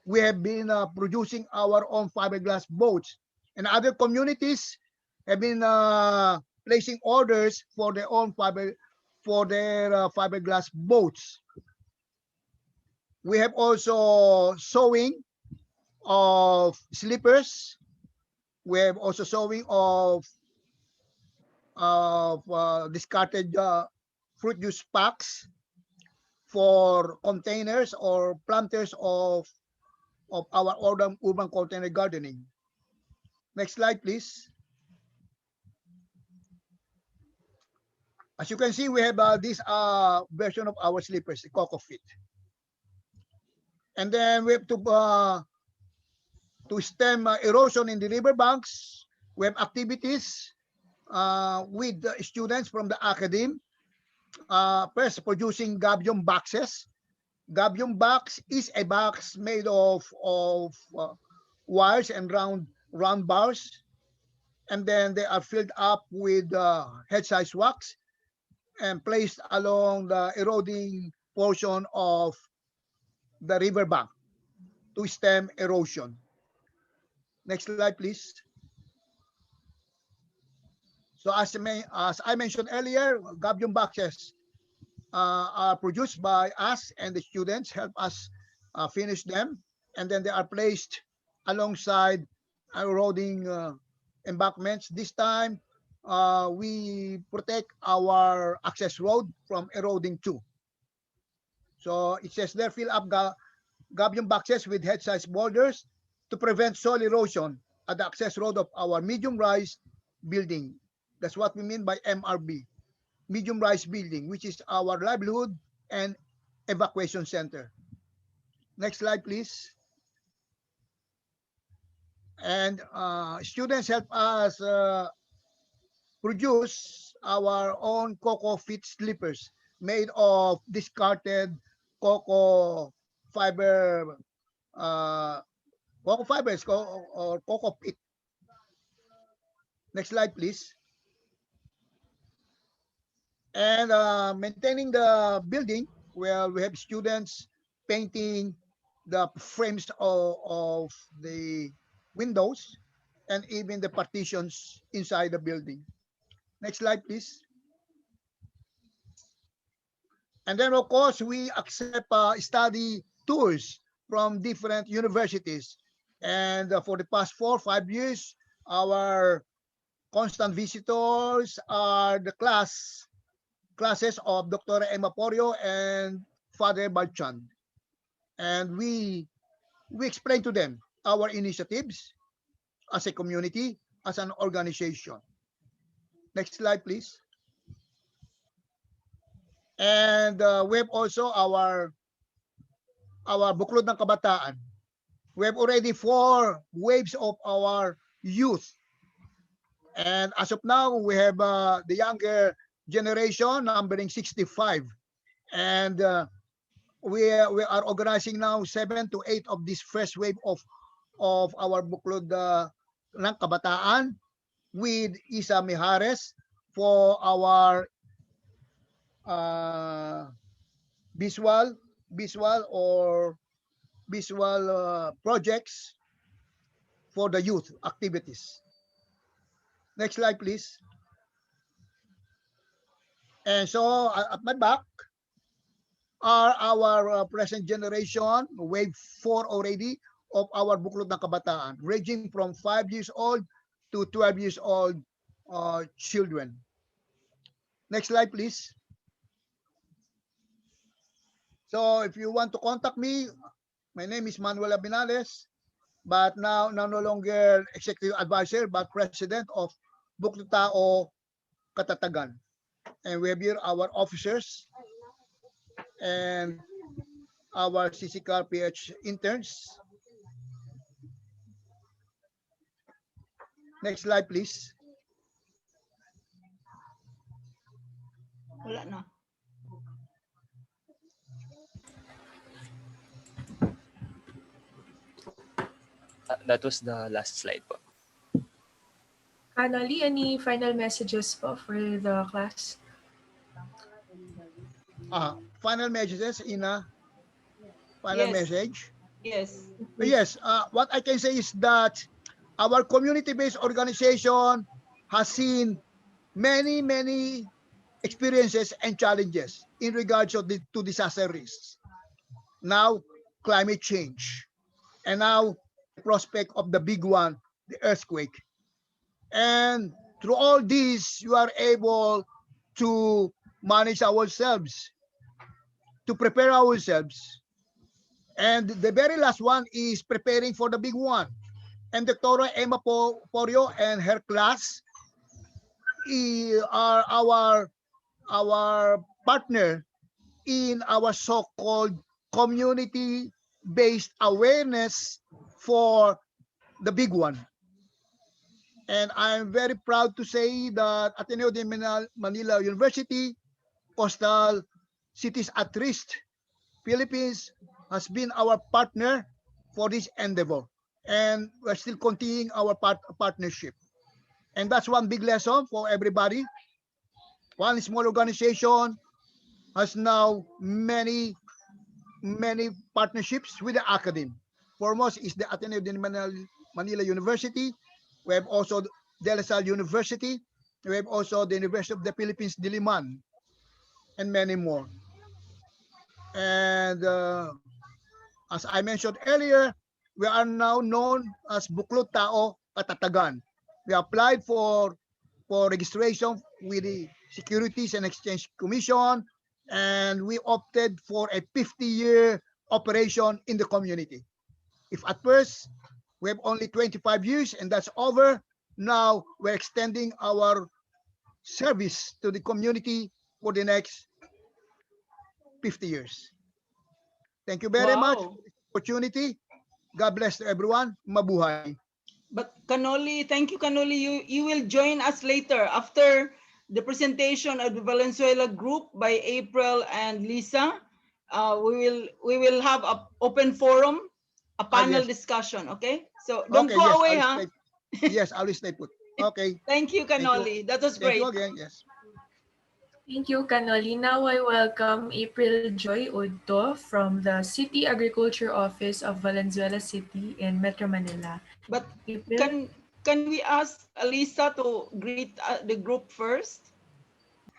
We have been producing our own fiberglass boats, and other communities have been placing orders for their own fiberglass boats. We have also sewing of slippers. We have also sewing of discarded fruit juice packs for containers or planters of our urban container gardening. Next slide, please. As you can see, we have this version of our slippers, the Coco Fit. And then we have to stem erosion in the riverbanks. We have activities with the students from the academy. First, producing gabion boxes. Gabion box is a box made of wires and round bars, and then they are filled up with head-size wax and placed along the eroding portion of the riverbank to stem erosion. Next slide, please. So as I mentioned earlier, gabion boxes are produced by us, and the students help us finish them, and then they are placed alongside eroding embankments. This time, we protect our access road from eroding too. So it says there, fill up gabion boxes with head-sized boulders to prevent soil erosion at the access road of our medium-rise building. That's what we mean by MRB, medium-rise building, which is our livelihood and evacuation center. Next slide, please. And students help us produce our own cocoa feet slippers made of discarded cocoa fiber, cocoa fibers or cocoa pit. Next slide, please. And maintaining the building, well, we have students painting the frames of the windows and even the partitions inside the building. Next slide, please. And then, of course, we accept study tours from different universities. And for the past 4 or 5 years, our constant visitors are the classes of Dr. Emma Porio and Father Balchan. And we explain to them our initiatives as a community, as an organization. Next slide, please. And we have also our Buklod ng Kabataan. We have already 4 waves of our youth. And as of now, we have the younger generation numbering 65. And we are organizing now 7 to 8 of this first wave of our Buklod ng Kabataan with Isa Mijares for our visual projects for the youth activities. Next slide, please. And so at my back are our present generation, wave 4 already, of our Buklod ng Kabataan, ranging from 5 years old to 12 years old children. Next slide, please. So if you want to contact me, my name is Manuel Abinales, but now no longer executive advisor, but president of Buklod Katatagan. And we have here our officers and our CCARPH interns. Next slide, please. Wala na. That was the last slide po. Kanali, any final messages po for the class? Final messages, Ina? Final Yes. message? Yes. Yes, what I can say is that our community-based organization has seen many experiences and challenges in regards to disaster risks. Now, climate change. And now, the prospect of the big one, the earthquake. And through all this, you are able to manage ourselves, to prepare ourselves. And the very last one is preparing for the big one. And Dr. Emma Porio and her class are our partner in our so-called community based awareness for the big one. And I'm very proud to say that Ateneo de Manila University, Coastal Cities at Risk, Philippines has been our partner for this endeavor. And we're still continuing our partnership. And that's one big lesson for everybody. One small organization has now many partnerships with the academy. Foremost is the Ateneo de Manila University. We have also De La Salle University. We have also the University of the Philippines, Diliman, and many more. And as I mentioned earlier, we are now known as Buklod Tao Katatagan. We applied for registration with the Securities and Exchange Commission, and we opted for a 50-year operation in the community. If at first we have only 25 years and that's over, now we're extending our service to the community for the next 50 years. Thank you very much for this opportunity. God bless to everyone. Mabuhay. But Canoli, thank you, Canoli. You will join us later after the presentation of the Valenzuela group by April and Liza. We will have an open forum, a panel yes. discussion. Okay, so don't Okay, go yes, away, huh? Yes, I will stay put. Okay. Thank you, Canoli. That was great. Thank you again. Yes. Thank you, Canoli. Now I welcome April Joy Udto from the City Agriculture Office of Valenzuela City in Metro Manila. But April? can we ask Lisa to greet the group first?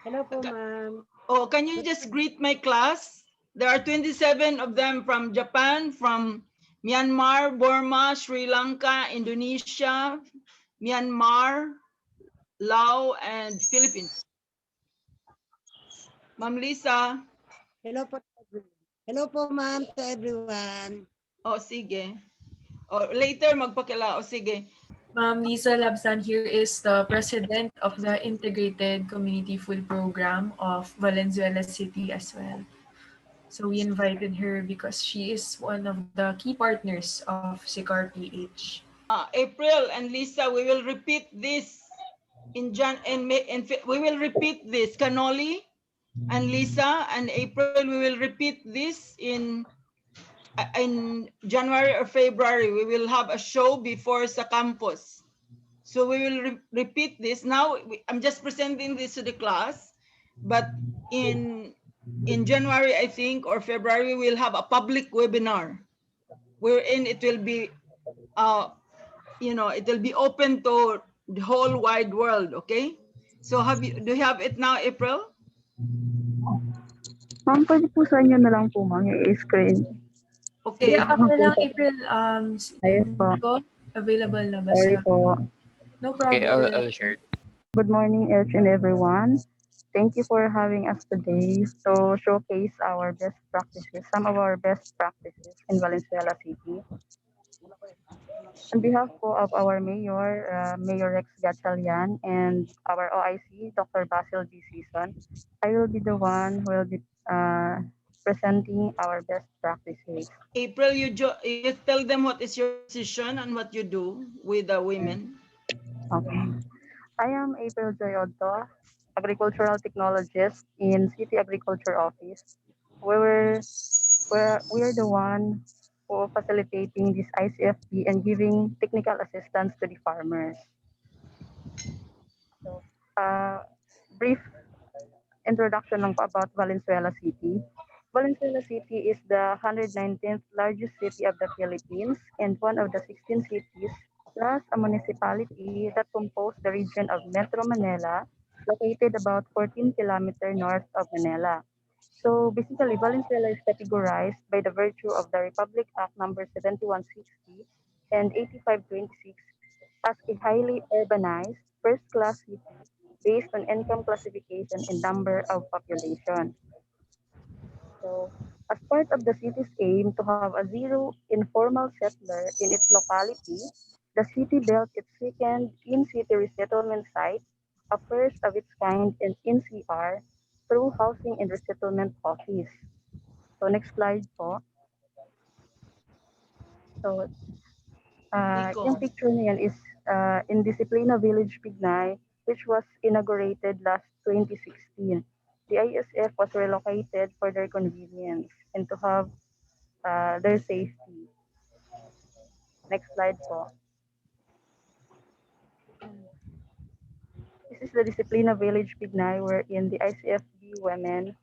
Hello po, ma'am. Oh, can you just greet my class? There are 27 of them from Japan, from Myanmar, Burma, Sri Lanka, Indonesia, Myanmar, Laos, and Philippines. Ma'am Lisa. Hello po. Hello po, ma'am, to everyone. Oh, sige. Oh, later magpakila. Oh, sige. Ma'am Liza Labsan here is the president of the Integrated Community Food Program of Valenzuela City as well. So we invited her because she is one of the key partners of CCARPH. April and Lisa, we will repeat this in we will repeat this. Canoli and Lisa and April, we will repeat this in January or February. We will have a show before sa campus. So we will repeat this. Now, I'm just presenting this to the class, but in January, I think, or February, we'll have a public webinar wherein it will be, it will be open to the whole wide world, okay? So do you have it now, April? Ma'am, pwede po sa inyo na lang po, ma'am, i-screen. Okay. Yeah, ako lang, April. Ayos po. Available na ba Sorry siya? po. No problem. Okay, I'll share. Good morning, each and everyone. Thank you for having us today to showcase our best practices, some of our best practices in Valenzuela City. On behalf po of our Mayor, Mayor Rex Gatchalian, and our OIC, Dr. Basil G. Sison, I will be the one who will be presenting our best practices. April, you tell them what is your position and what you do with the women. Okay. I am April Joy Udto, agricultural technologist in City Agriculture Office. We are the one who facilitating this ICFP and giving technical assistance to the farmers. So, brief introduction lang po about Valenzuela City. Valenzuela City is the 119th largest city of the Philippines and one of the 16 cities plus a municipality that compose the region of Metro Manila, located about 14 kilometers north of Manila. So basically, Valenzuela is categorized by the virtue of the Republic Act number 7160 and 8526 as a highly urbanized first-class city based on income classification and number of population. So, as part of the city's aim to have a zero informal settler in its locality, the city built its second in-city resettlement site, a first of its kind in NCR, through Housing and Resettlement Office. So, next slide po. So, Nico. yung picture na yan is in Disiplina Village, Bignay, which was inaugurated last 2016. The ISF was relocated for their convenience and to have their safety. Next slide po. This is the Disiplina Village, Bignay, wherein the ICFB women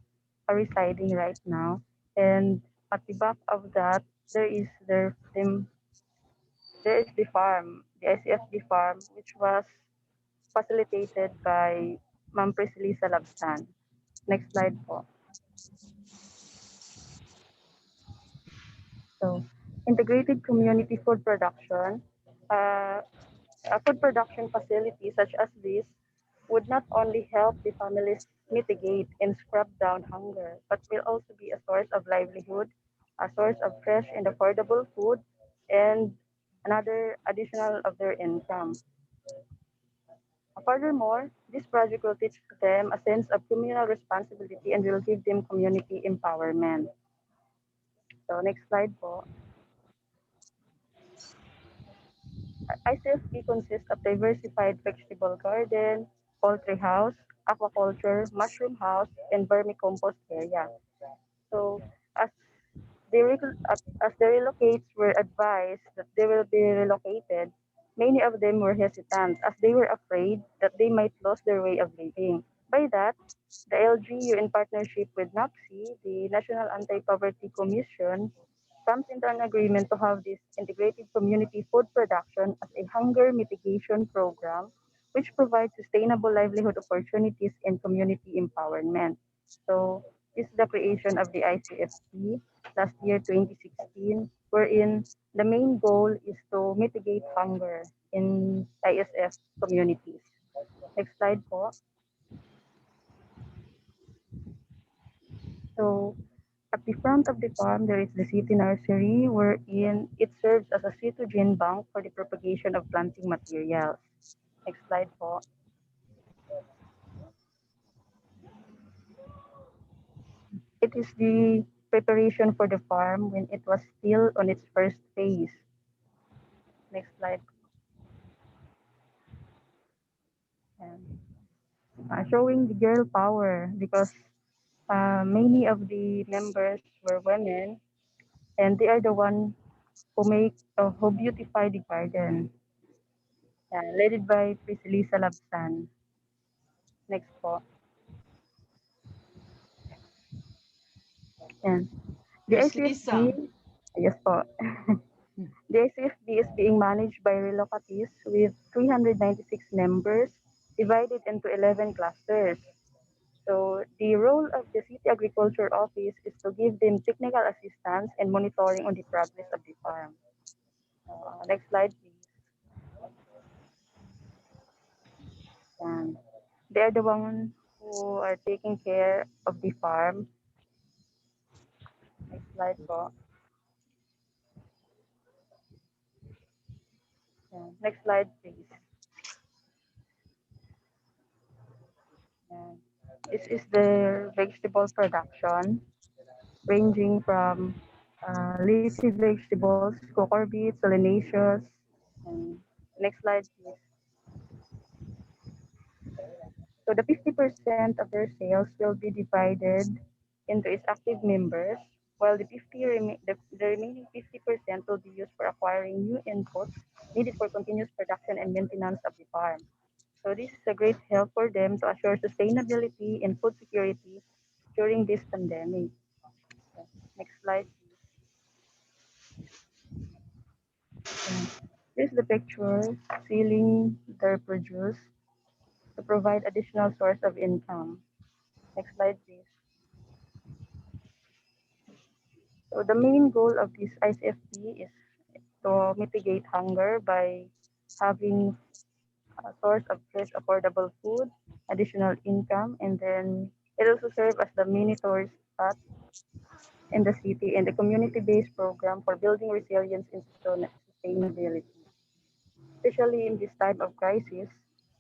are residing right now. And at the back of that, there is the farm, the ICFB farm, which was facilitated by Ma'am Prescy Labsan. Next slide po. So, integrated community food production. A food production facility such as this would not only help the families mitigate and scrub down hunger, but will also be a source of livelihood, a source of fresh and affordable food, and another additional of their income. Furthermore, this project will teach them a sense of communal responsibility and will give them community empowerment. So next slide po. ICFP consists of diversified vegetable garden, poultry house, aquaculture, mushroom house, and vermicompost area. So as as the relocates were advised that they will be relocated, many of them were hesitant as they were afraid that they might lose their way of living. By that, the LGU in partnership with NAPSI, the National Anti-Poverty Commission, comes into an agreement to have this integrated community food production as a hunger mitigation program, which provides sustainable livelihood opportunities and community empowerment. So this is the creation of the ICFP last year, 2016, wherein the main goal is to mitigate hunger in ISF communities. Next slide po. So at the front of the farm, there is the city nursery wherein it serves as a cytogen bank for the propagation of planting materials. Next slide po. It is the preparation for the farm when it was still on its first phase. Next slide. And, showing the girl power because many of the members were women and they are the one who beautify the garden. Led by Priscilla Labsan. Next po. Yan. The Yes, ICFB, Liza. yes po. The ICFB is being managed by relocatees with 396 members divided into 11 clusters. So the role of the City Agriculture Office is to give them technical assistance and monitoring on the progress of the farm. Next slide, please. And they are the ones who are taking care of the farm. Next slide po. Next slide, please. This is the vegetable production, ranging from leafy vegetables, cucurbits, solanaceous. And next slide, please. So the 50% of their sales will be divided into its active members, while the remaining 50% will be used for acquiring new inputs needed for continuous production and maintenance of the farm. So this is a great help for them to assure sustainability and food security during this pandemic. Next slide. Here's the picture selling their produce to provide additional source of income. Next slide, please. So the main goal of this ICFP is to mitigate hunger by having a source of fresh, affordable food, additional income, and then it also serves as the mini tourist spot in the city and the community-based program for building resilience and sustainability. Especially in this time of crisis,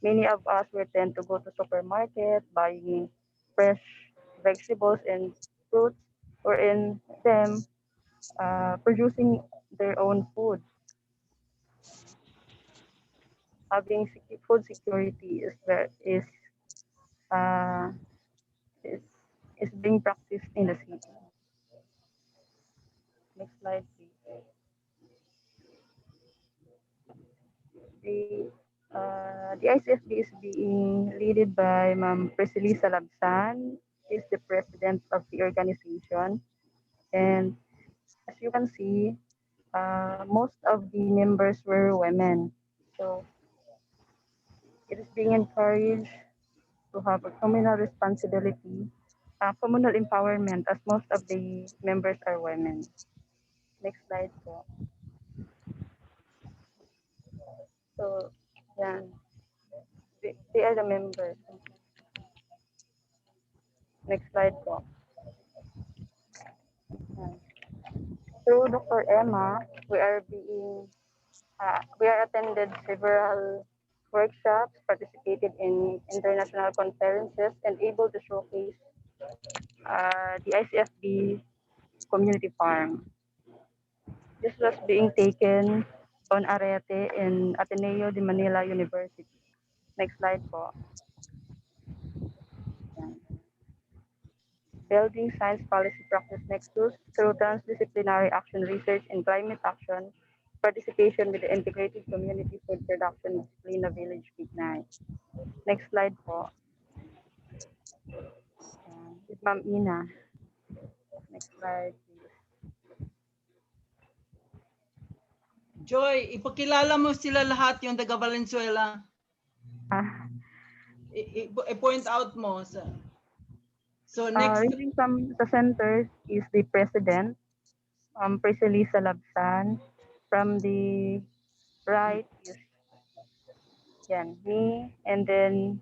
many of us will tend to go to supermarket buying fresh vegetables and fruits, or in them producing their own food. Having food security uh, is is being practiced in the city. Next slide, please. The ICFP is being led by Ma'am Prescy Labsan. Is the president of the organization, and as you can see, most of the members were women. So it is being encouraged to have a communal responsibility, communal empowerment, as most of the members are women. Next slide po. So, yan. They are the members. Next slide po. Yan. Through Dr. Emma, we are attended several workshops, participated in international conferences, and able to showcase the ICFB community farm. This was being taken on Arete in Ateneo de Manila University. Next slide po. Yan. Building Science Policy Practice Nexus through Transdisciplinary Action Research in Climate Action, participation with the Integrated Community Food Production Disiplina Village Bignay. Next slide po. With Ma'am Ina. Next slide, please. Joy, ipakilala mo sila lahat yung taga Valenzuela. I-point out mo. So next. Reading from the centers is the president, Prescy Labsan. From the right is me, and then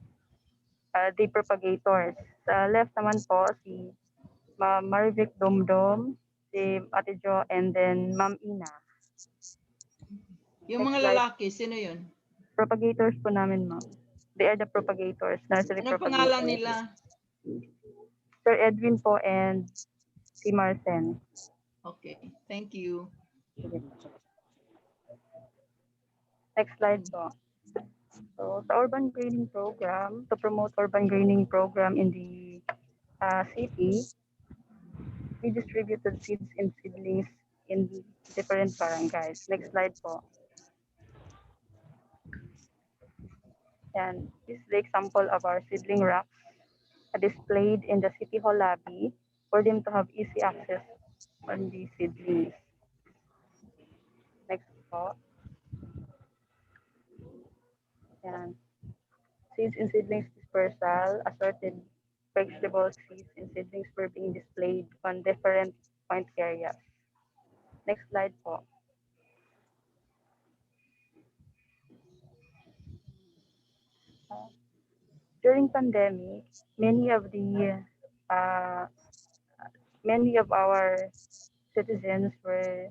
the propagators. Sa left naman po si Ma'am Marvic Domdom, si Ate Jo, and then Ma'am Ina. Yung mga lalaki, sino yun? Propagators po namin, ma'am. They are the propagators, nursery Anong propagators. pangalan nila? Sir Edwin po and si Marcen. Okay, thank you. Next slide po. So, sa urban greening program, to promote urban greening program in the city, we distributed seeds and seedlings in different barangays. Next slide po. And this is the example of our seedling racks displayed in the City Hall lobby for them to have easy access on the seedlings. Next po. And seeds and seedlings dispersal, assorted vegetable seeds and seedlings were being displayed on different point areas. Next slide po. During pandemic, many of our citizens were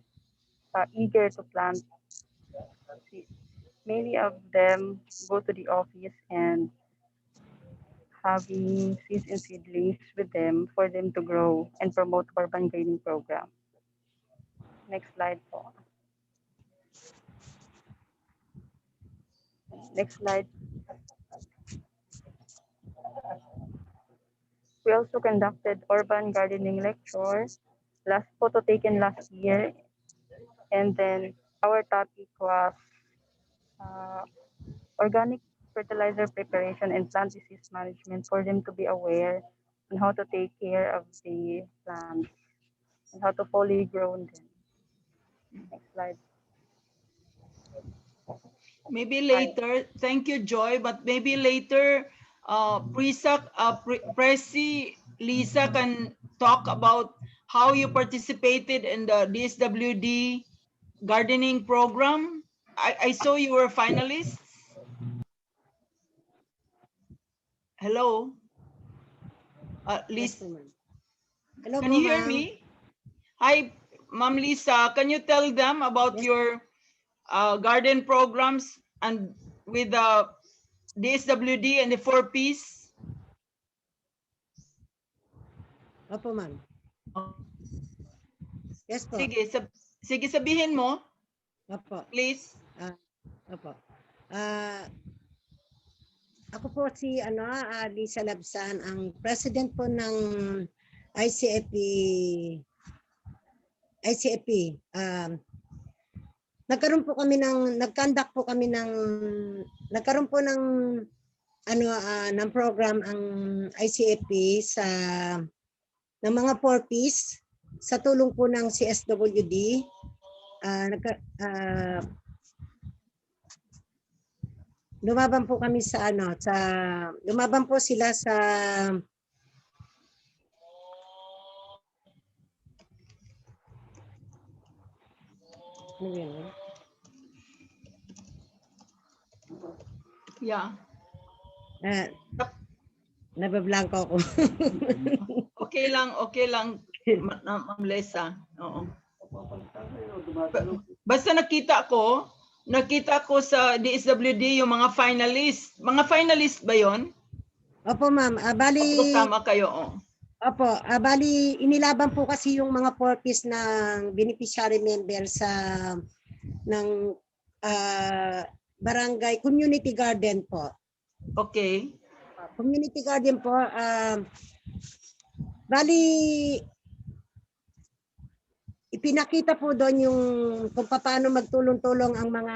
eager to plant seeds. Many of them go to the office and having seeds and seedlings with them for them to grow and promote urban greening program. Next slide po. Next slide. We also conducted urban gardening lecture, photo taken last year, and then our topic was organic fertilizer preparation and plant disease management for them to be aware on how to take care of the plants and how to fully grow them. Next slide. Maybe later, thank you, Joy, but maybe later, Prescy, Liza can talk about how you participated in the DSWD gardening program. I saw you were finalists. Hello? Liza, Hello can po, you hear ma'am. me? Hi, Ma'am Liza, can you tell them about your garden programs and with the DSWD and the 4Ps? Opo, ma'am. Yes po. Sige, Sige, sabihin mo, Opo. please. Opo. Ako po si Liza Labsan, ang president po ng ICFP. Nagkaroon po ng ng program ang ICFP ng mga 4Ps sa tulong po ng CSWD. Lumaban po kami lumaban po sila sa Yeah. Nabablanko ako. Okay lang, Ma'am Liza. Oo. Basta nakita ko sa DSWD yung mga finalist. Mga finalist ba yon? Opo, ma'am. Bali, tama kayo. Oh. Opo, bali inilaban po kasi yung mga 4Ps ng beneficiary member ng barangay community garden po. Okay. Community garden po, bali ipinakita po doon yung kung paano magtulong-tulong ang mga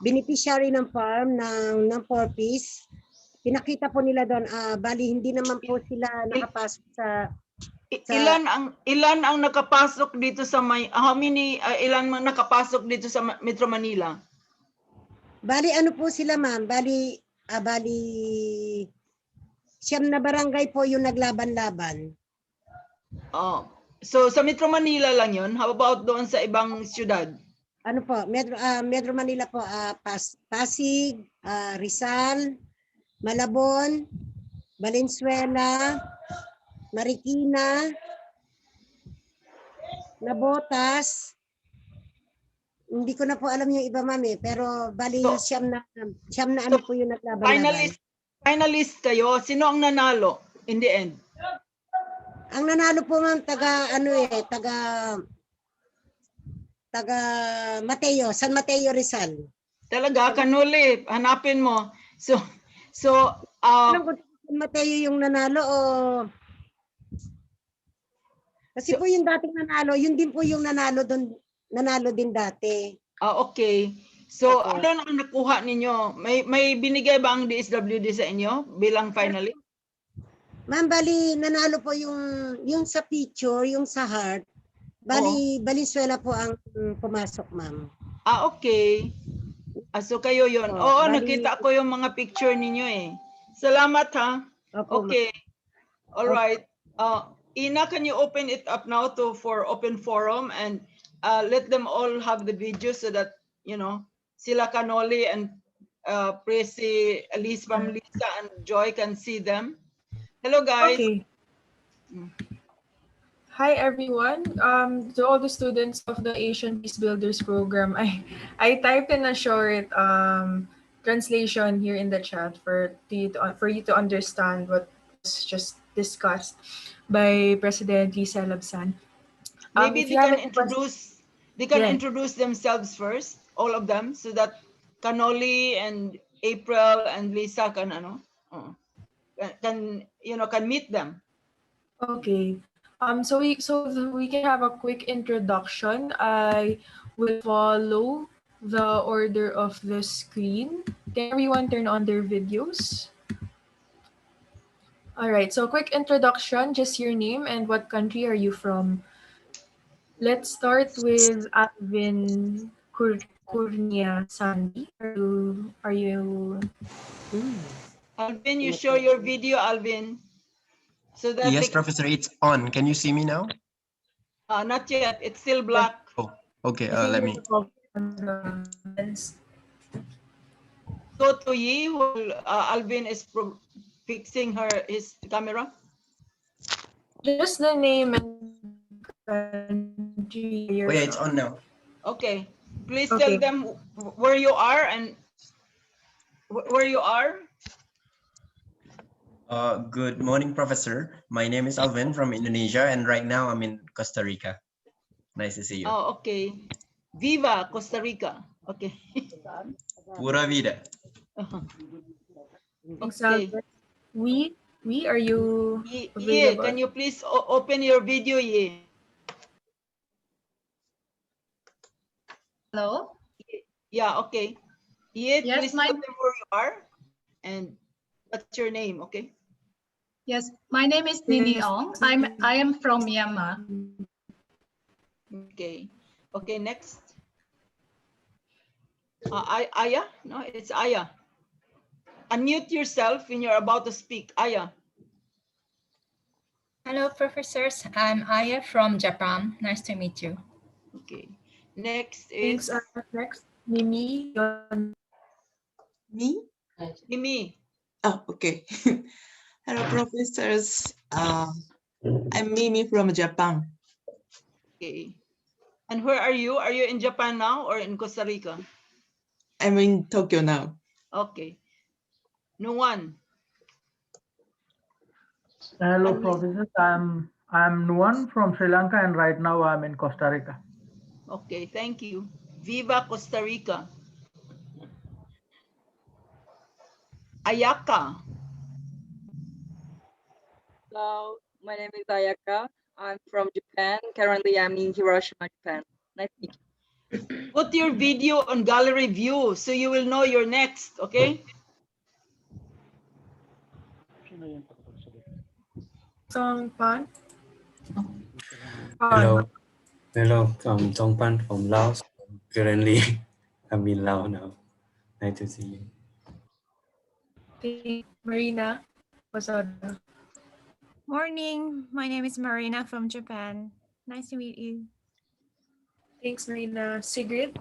beneficiary ng farm ng 4Ps. Pinakita po nila doon, bali hindi naman po sila nakapasok sa ilan ang nakapasok dito sa ilan mang nakapasok dito sa Metro Manila? Bali ano po sila, ma'am? Bali 9 na barangay po yung naglaban-laban. Oh. So sa Metro Manila lang 'yon. How about doon sa ibang siyudad? Ano po? Metro Manila po, Pasig, Rizal, Malabon, Valenzuela, Marikina, Nabotas. Hindi ko na po alam yung iba, ma'am, pero bali siyam na ano po yung naglaban-laban. Finalist kayo. Sino ang nanalo in the end? Ang nanalo po, ma'am, taga Mateo, San Mateo, Rizal. Talaga, Kanuli, hanapin mo. So Alam ko San Mateo yung nanalo o kasi po yung dating nanalo, yun din po yung nanalo doon, nanalo din dati. Okay. So ano ang nakuha ninyo? May binigay ba ang DSWD sa inyo bilang finalist? Ma'am, bali nanalo po yung sa picture, yung sa heart. Bali Valenzuela po ang pumasok, ma'am. Okay. So kayo yon. Oo, nakita ko yung mga picture ninyo eh. Salamat ha. Okay. All right. Ina, can you open it up now for open forum and let them all have the video so that, sila Kanoli and Prescy, Liza, and Joy can see them. Hello, guys. Okay. Hi, everyone. To all the students of the Asian Peacebuilders program, I typed in a short translation here in the chat for you to understand what was just discussed by President Liza Labsan. Maybe they can introduce themselves first, all of them, so that Kanoli and April and Liza can meet them. Okay. So we can have a quick introduction. I will follow the order of the screen. Can everyone turn on their videos? All right. So quick introduction, just your name and what country are you from? Let's start with Alvin Kurnia Sandy. Are you? Alvin, you show your video, Alvin. So that yes, Professor, it's on. Can you see me now? Not yet. It's still black. Oh, okay. Let me. Go to Yi while Alvin is fixing his camera. Just the name and country. Oh yeah, it's on now. Okay. Please tell them where you are and where you are. Good morning, Professor. My name is Alvin from Indonesia, and right now I'm in Costa Rica. Nice to see you. Oh, okay. Viva Costa Rica. Okay. Pura vida. Thanks, Okay. Albert. Are you Ye, available? can you please open your video, Ye? Hello? Yeah, okay. Ye, Yes, please tell them where you are and what's your name, okay? Yes, my name is Nini Ong. I am from Myanmar. Okay. Okay, next. Aya? No, it's Aya. Unmute yourself when you're about to speak. Aya. Hello, professors. I'm Aya from Japan. Nice to meet you. Okay. Next is Thanks. Next, Mimi. Me? Mimi. Oh, okay. Hello, professors. I'm Mimi from Japan. Okay. And where are you? Are you in Japan now or in Costa Rica? I'm in Tokyo now. Okay. No one. Hello, professors. I'm Nuan from Sri Lanka, and right now I'm in Costa Rica. Okay, thank you. Viva Costa Rica. Ayaka. Hello, my name is Ayaka. I'm from Japan. Currently, I'm in Hiroshima, Japan. Nice to meet you. Put your video on gallery view so you will know you're next, okay? Songpan. Hello, I'm Tongpan from Laos. Currently, I'm in Laos now. Nice to see you. Marina. Morning, my name is Marina from Japan. Nice to meet you. Thanks, Marina. Sigrid.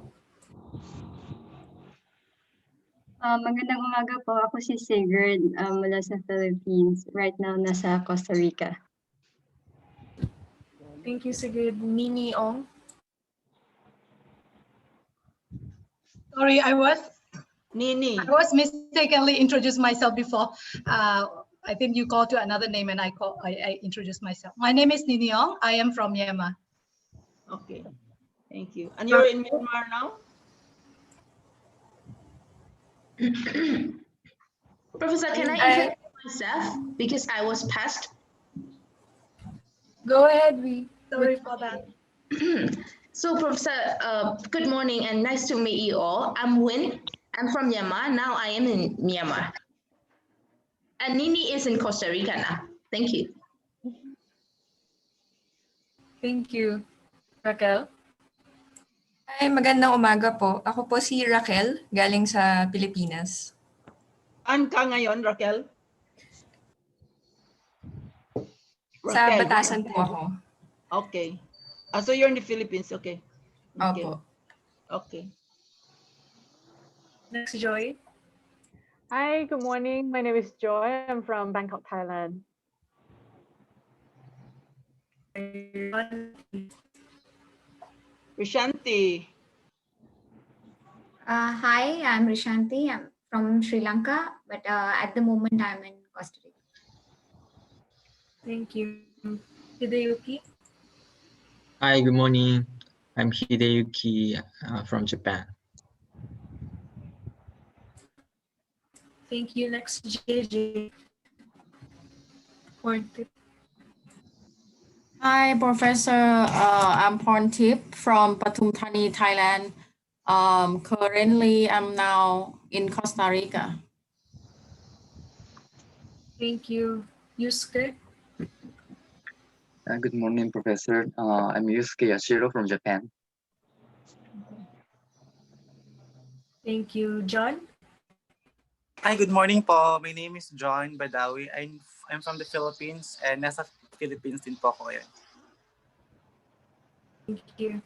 Magandang umaga po. Ako si Sigrid mula sa Philippines. Right now, nasa Costa Rica. Thank you, Sigrid. Nini Ong. Sorry, I was mistakenly introduced myself before. I think you called to another name and I introduced myself. My name is Nini Ong. I am from Myanmar. Okay, thank you. And you're in Myanmar now? Professor, can I introduce myself because I was passed? Go ahead, Sorry for that. So, Professor, good morning and nice to meet you all. I'm Win. I'm from Myanmar. Now I am in Myanmar. And Nini is in Costa Rica now. Thank you. Thank you. Raquel. Hi, magandang umaga po. Ako po si Raquel, galing sa Pilipinas. Saan ka ngayon, Raquel? Sa Batasan po ako. Okay. So you're in the Philippines, okay. Okay. Opo. Okay. Next, Joy. Hi, good morning. My name is Joy. I'm from Bangkok, Thailand. Rishanti. Hi, I'm Rishanti. I'm from Sri Lanka, but at the moment I'm in Costa Rica. Thank you. Hideyuki. Hi, good morning. I'm Hideyuki from Japan. Thank you. Next, JJ. Porntip. Hi, Professor. I'm Porntip from Pathum Thani, Thailand. Currently, I'm now in Costa Rica. Thank you. Yusuke. Good morning, Professor. I'm Yusuke Yashiro from Japan. Thank you. John. Hi, good morning po. My name is John Badawi. I'm from the Philippines and nasa Philippines din po ako ngayon. Thank you.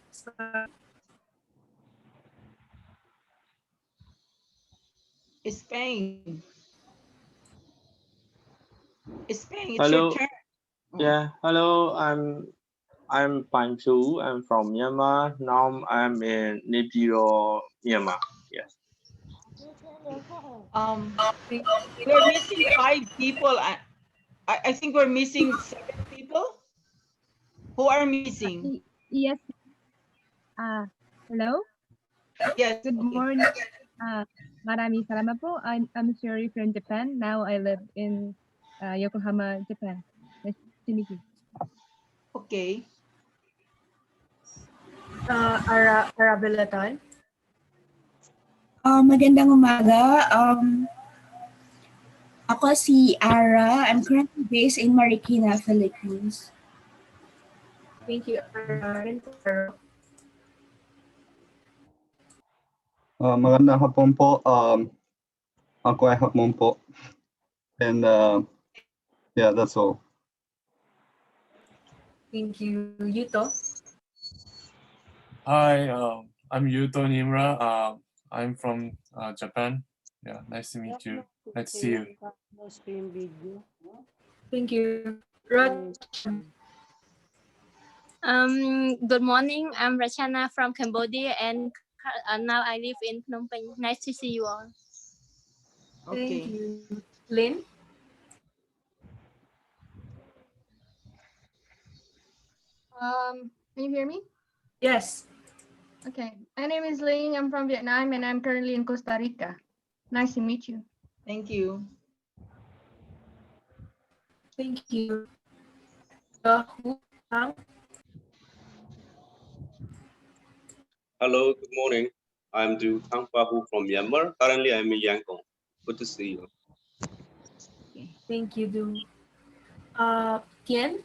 Spain. Spain, it's Hello. your turn. Yeah, hello. I'm Pan Chu. I'm from Myanmar. Now I'm in Nipiro, Myanmar. Yes. We're missing 5 people. I think we're missing 7 people. Who are missing? Yes, Hello. Yes. Good morning. Maraming salamat po. I'm Sherry from Japan. Now I live in Yokohama, Japan. Nice to meet you. Okay. Arabilatan. Magandang umaga. Ako si Ara. I'm currently based in Marikina, Philippines. Thank you, Ara. Magandang hapon po. Ako ay hapon po. And yeah, that's all. Thank you. Udto. Hi, I'm Udto Nimra. I'm from Japan. Yeah, nice to meet you. Nice to see you. Thank you. Rod. Good morning. I'm Rachana from Cambodia, and now I live in Phnom Penh. Nice to see you all. Thank you. Lynn? Can you hear me? Yes. Okay. My name is Ling. I'm from Vietnam, and I'm currently in Costa Rica. Nice to meet you. Thank you. Thank you. Hello, good morning. I'm Du Kang Pahu from Myanmar. Currently, I'm in Yangon. Good to see you. Thank you, Du. Tien?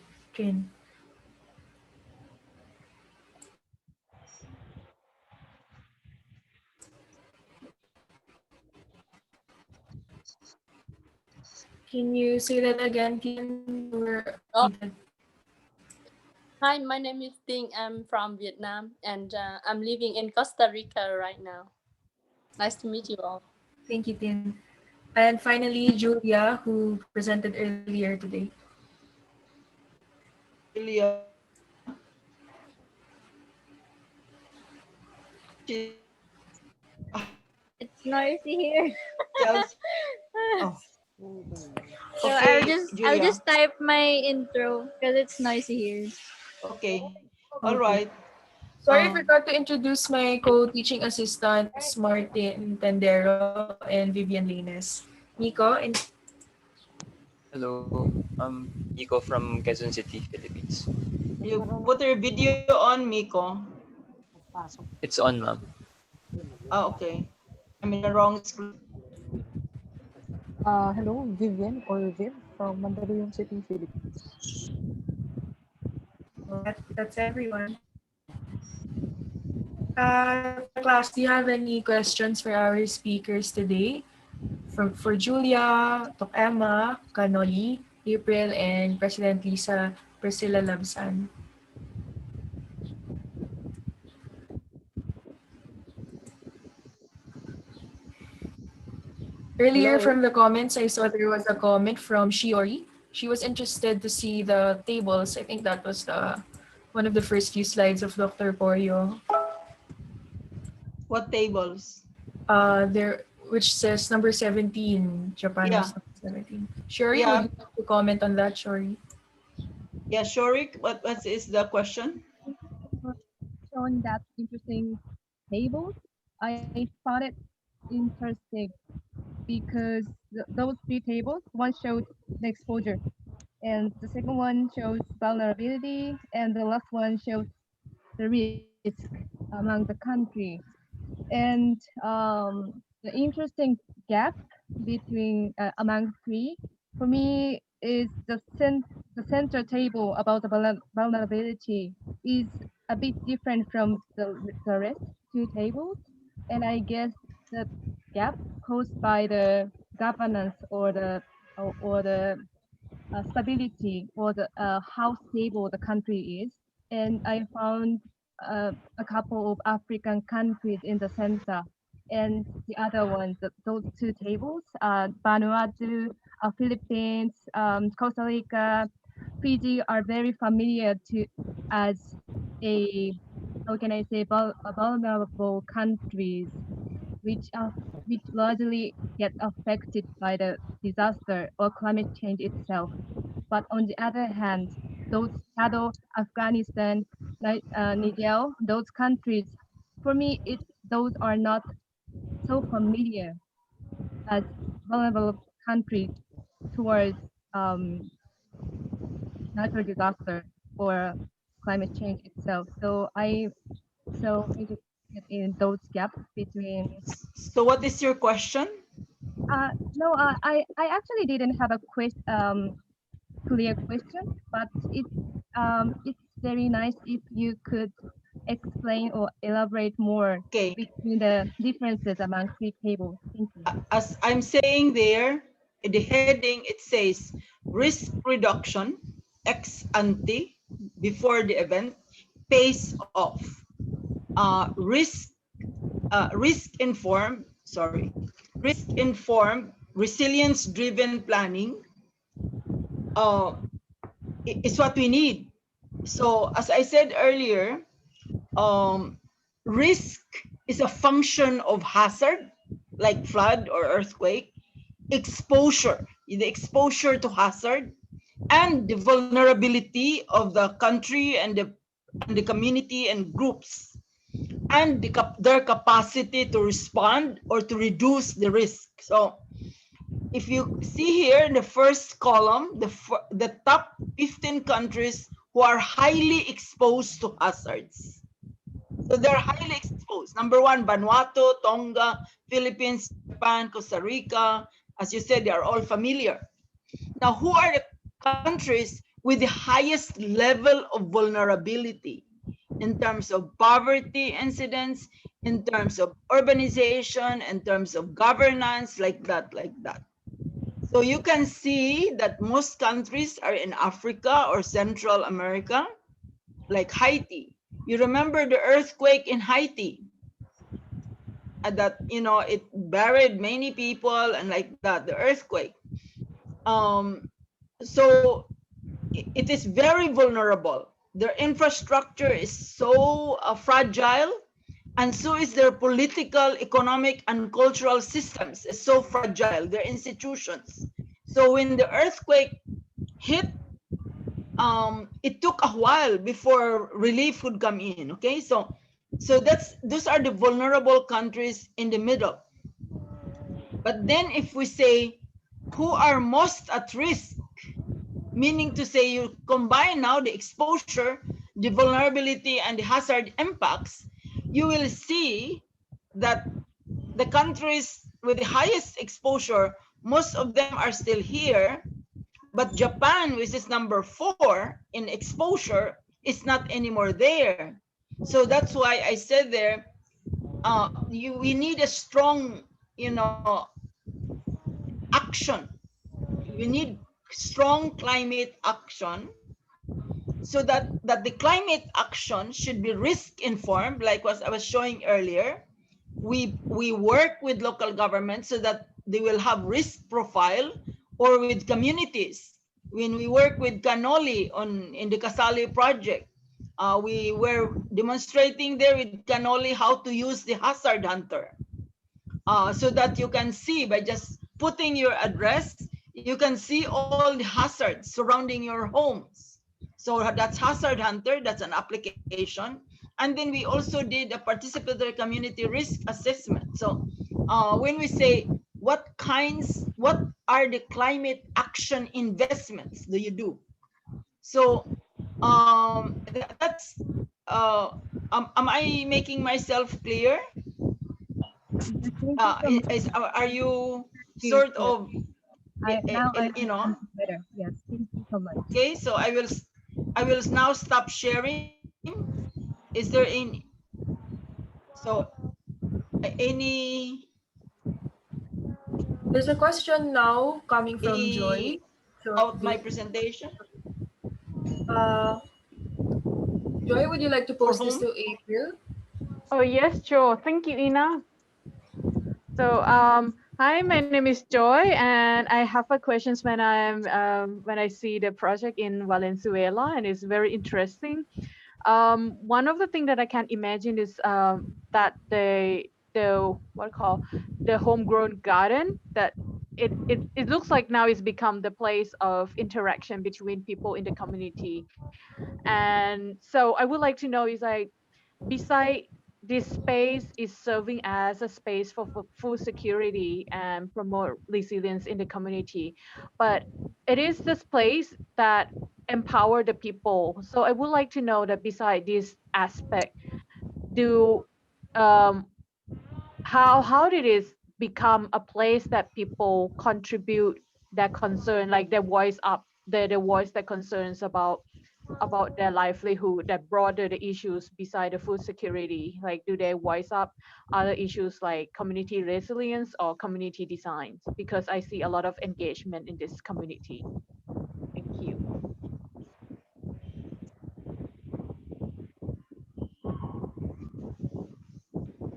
Can you say that again, Tien? Hi, my name is Ting. I'm from Vietnam, and I'm living in Costa Rica right now. Nice to meet you all. Thank you, Tien. And finally, Jhulia, who presented earlier today. Jhulia. It's noisy here. Oh. So Okay, I'll Jhulia. just type my intro because it's noisy here. Okay. All right. Sorry, I forgot to introduce my co-teaching assistants, Martin Tendero and Vivian Lines. Nico and Hello, I'm Nico from Quezon City, Philippines. You put your video on, Miko. It's on, ma'am. Oh, okay. I'm in the wrong screen. Hello, Vivian or Viv from Mandaluyong City, Philippines. That's everyone. Class, do you have any questions for our speakers today? For Jhulia, Doc Emma, Kanoli, April, and President Liza, Priscilla Labsan. Earlier from the comments, I saw there was a comment from Shiori. She was interested to see the tables. I think that was one of the first few slides of Dr. Porio. What tables? There, which says number 17, Japan was number 17. Shiori, would you like to comment on that, Shiori? Yeah, Shorik, what is the question? Showing that interesting table, I found it interesting because those three tables, one showed the exposure, and the second one shows vulnerability, and the last one shows the risk among the country. And the interesting gap between among three for me is the center table about the vulnerability is a bit different from the rest two tables, and I guess the gap caused by the governance or the stability or the how stable the country is. And I found a couple of African countries in the center, and the other ones, those two tables, Vanuatu, Philippines, Costa Rica, Fiji are very familiar to as a, how can I say, vulnerable countries, which largely get affected by the disaster or climate change itself. But on the other hand, those shadow Afghanistan, like Nigel, those countries, for me, those are not so familiar as vulnerable countries towards natural disaster or climate change itself. So I'm so interested in those gaps between. So what is your question? No, I actually didn't have a clear question, but it's very nice if you could explain or elaborate more between the differences among three tables. Thank you. As I'm saying there, in the heading, it says risk reduction ex ante before the event pays off. Risk informed, resilience driven planning is what we need. So as I said earlier, risk is a function of hazard, like flood or earthquake, exposure, the exposure to hazard, and the vulnerability of the country and the community and groups, and their capacity to respond or to reduce the risk. So if you see here in the first column, the top 15 countries who are highly exposed to hazards. So they're highly exposed. Number one, Vanuatu, Tonga, Philippines, Japan, Costa Rica. As you said, they are all familiar. Now, who are the countries with the highest level of vulnerability in terms of poverty incidents, in terms of urbanization, in terms of governance, like that? So you can see that most countries are in Africa or Central America, like Haiti. You remember the earthquake in Haiti? That, it buried many people and like that, the earthquake. So it is very vulnerable. Their infrastructure is so fragile, and so is their political, economic, and cultural systems is so fragile, their institutions. So when the earthquake hit, it took a while before relief would come in, okay? So those are the vulnerable countries in the middle. But then if we say, who are most at risk, meaning to say you combine now the exposure, the vulnerability, and the hazard impacts, you will see that the countries with the highest exposure, most of them are still here, but Japan, which is number 4 in exposure, is not anymore there. So that's why I said there, we need a strong, action. We need strong climate action, so that the climate action should be risk informed, like what I was showing earlier. We work with local governments so that they will have risk profile, or with communities. When we work with Canoli in the Kasali project, we were demonstrating there with Canoli how to use the hazard hunter, so that you can see, by just putting your address, you can see all the hazards surrounding your homes. So that's hazard hunter, that's an application. And then we also did a participatory community risk assessment. So when we say, what are the climate action investments do you do? So that's, am I making myself clear? Are you sort of, better. Yes, thank you so much. Okay, so I will now stop sharing. Is there any There's a question now coming from Joy. About my presentation? Joy, would you like to post this to April? Oh, yes, sure. Thank you, Ina. So, hi, my name is Joy, and I have a questions when I see the project in Valenzuela, and it's very interesting. One of the things that I can imagine is that the homegrown garden that it looks like now it's become the place of interaction between people in the community. And so I would like to know is like, beside this space is serving as a space for food security and promote resilience in the community, but it is this place that empower the people. So I would like to know that beside this aspect, do how did it become a place that people contribute their concern, like their voice up, their voice their concerns about their livelihood, that broader the issues beside the food security? Like, do they voice up other issues like community resilience or community designs? Because I see a lot of engagement in this community. Thank you.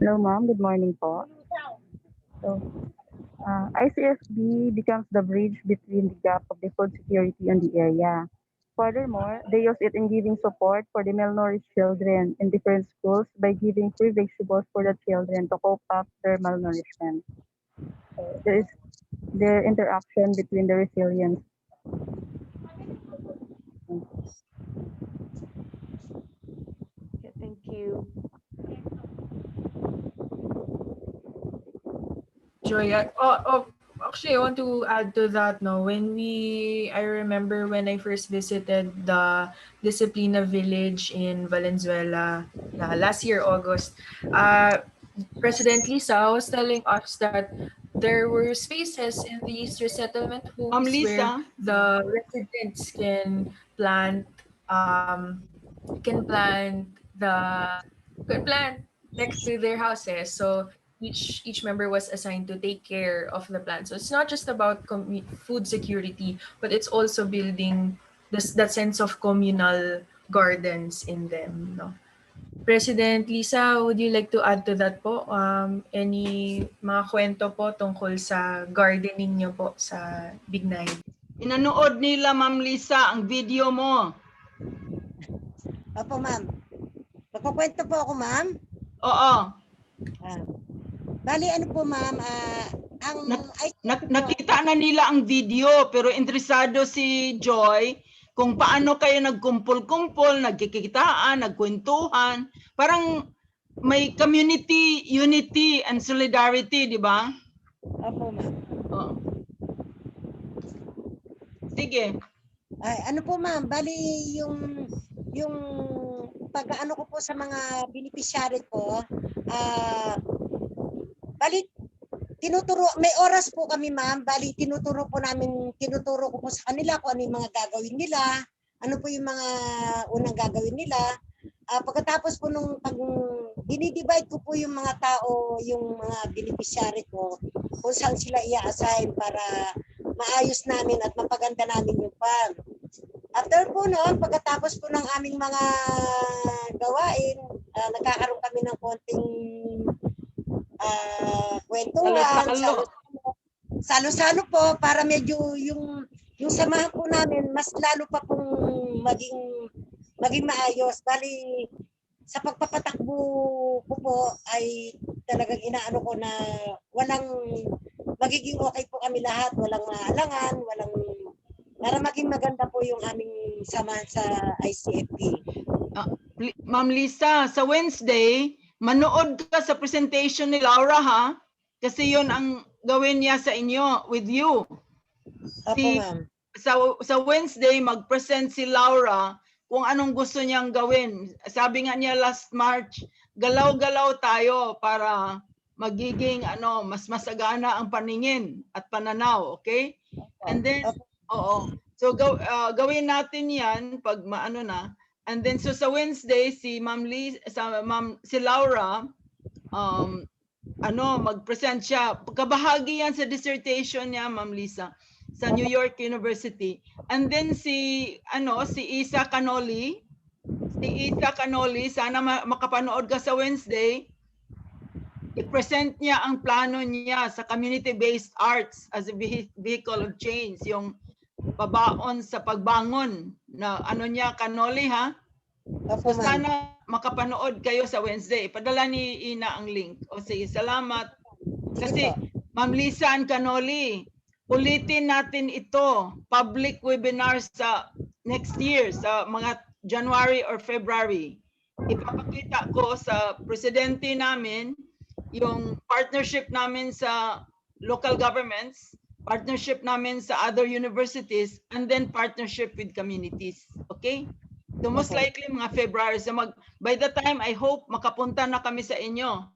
Hello, ma'am. Good morning po. So, ICFP becomes the bridge between the gap of the food security and the area. Furthermore, they use it in giving support for the malnourished children in different schools by giving free vegetables for the children to cope up their malnourishment. So there is their interaction between the resilience. Okay, thank you. Joy, actually, I want to add to that. No, I remember when I first visited the Disiplina village in Valenzuela, last year August. President Liza was telling us that there were spaces in these resettlement homes where the residents can plant next to their houses. So each member was assigned to take care of the plant. So it's not just about food security, but it's also building that sense of communal gardens in them. No? President Liza, would you like to add to that po? Any mga kwento po tungkol sa gardening niyo po sa Bignay? Inanood nila, Ma'am Liza, ang video mo. Opo, ma'am. Magkukwento po ako, ma'am? Oo. Bali, ano po, ma'am, nakita na nila ang video, pero interesado si Joy kung paano kayo nagkumpul-kumpul, nagkikitaan, nagkwentuhan. Parang may community unity and solidarity, di ba? Opo, ma'am. Oh. Sige. Ay, ano po, ma'am, bali yung pag-ano ko po sa mga beneficiary ko, bali tinuturo, may oras po kami, ma'am, bali tinuturo ko po sa kanila kung ano yung mga gagawin nila, ano po yung mga unang gagawin nila. Pagkatapos po nung dinidivide ko po yung mga tao, yung mga beneficiary ko, kung saan sila i-assign para maayos namin at mapaganda namin yung farm. After po noon, pagkatapos po ng aming mga gawain, nagkakaroon kami ng konting kwentuhan, salo-salo po para medyo yung samahan po namin mas lalo pa pong maging maayos. Bali, sa pagpapatakbo ko po ay talagang inaano ko na walang magiging okay po kami lahat, walang maalangan, para maging maganda po yung aming samahan sa ICFP. Ma'am Liza, sa Wednesday, manood ka sa presentation ni Laura, ha? Kasi yun ang gawin niya sa inyo, with you. Opo, ma'am. Sa Wednesday, mag-present si Laura kung anong gusto niyang gawin. Sabi nga niya last March, galaw-galaw tayo para magiging mas masagana ang paningin at pananaw, okay? And then, so gawin natin yan pag maano na. And then so sa Wednesday, si Laura, mag-present siya. Kabahagi yan sa dissertation niya, Ma'am Liza, sa New York University. And then si Isa Canoli, sana makapanood ka sa Wednesday. I-present niya ang plano niya sa community-based arts as a vehicle of change, yung pabaon sa pagbangon na Canoli, ha? So sana makapanood kayo sa Wednesday. Padala ni Ina ang link. O sige, salamat. Kasi Ma'am Liza and Canoli, ulitin natin ito, public webinars sa next year, sa mga January or February. Ipapakita ko sa presidente namin yung partnership namin sa local governments, partnership namin sa other universities, and then partnership with communities. Okay? So most likely mga February. So by the time, I hope makapunta na kami sa inyo.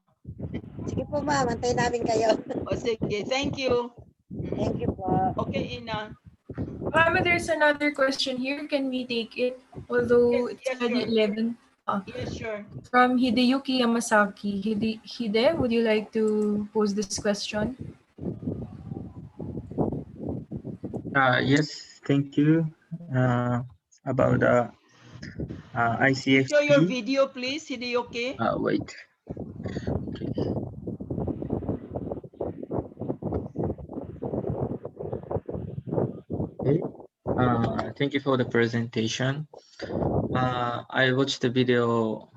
Sige po ma'am, antayin namin kayo. O sige, thank you. Thank you po. Okay, Ina. There's another question here. Can we take it? Although it's already 11. Yes, sure. From Hideyuki Yamasaki. Hide, would you like to pose this question? Yes, thank you. About the ICFP. Show your video, please, Hideyuki. Wait. Okay. Okay. Thank you for the presentation. I watched the video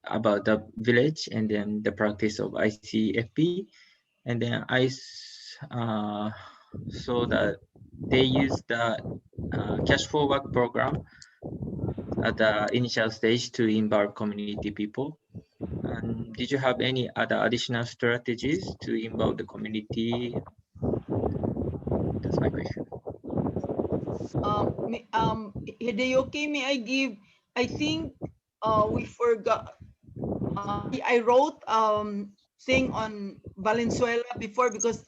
about the village and then the practice of ICFP, and then I saw that they use the cash for work program at the initial stage to involve community people. And did you have any other additional strategies to involve the community? That's my question. Hideyuki, may I give? I think we forgot. I wrote thing on Valenzuela before because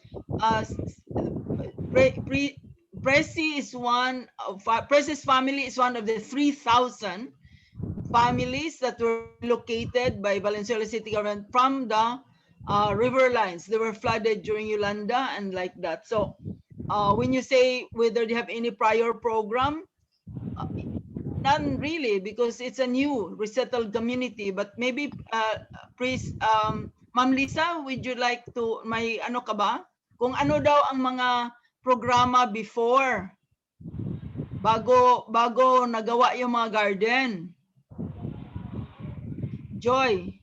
Prescy is one of Pressy's family is one of the 3,000 families that were located by Valenzuela city government from the river lines. They were flooded during Yolanda and like that. So when you say whether they have any prior program, none really, because it's a new resettled community. But maybe, Ma'am Liza, would you like to, may ano ka ba? Kung ano daw ang mga programa before, bago nagawa yung mga garden. Joy.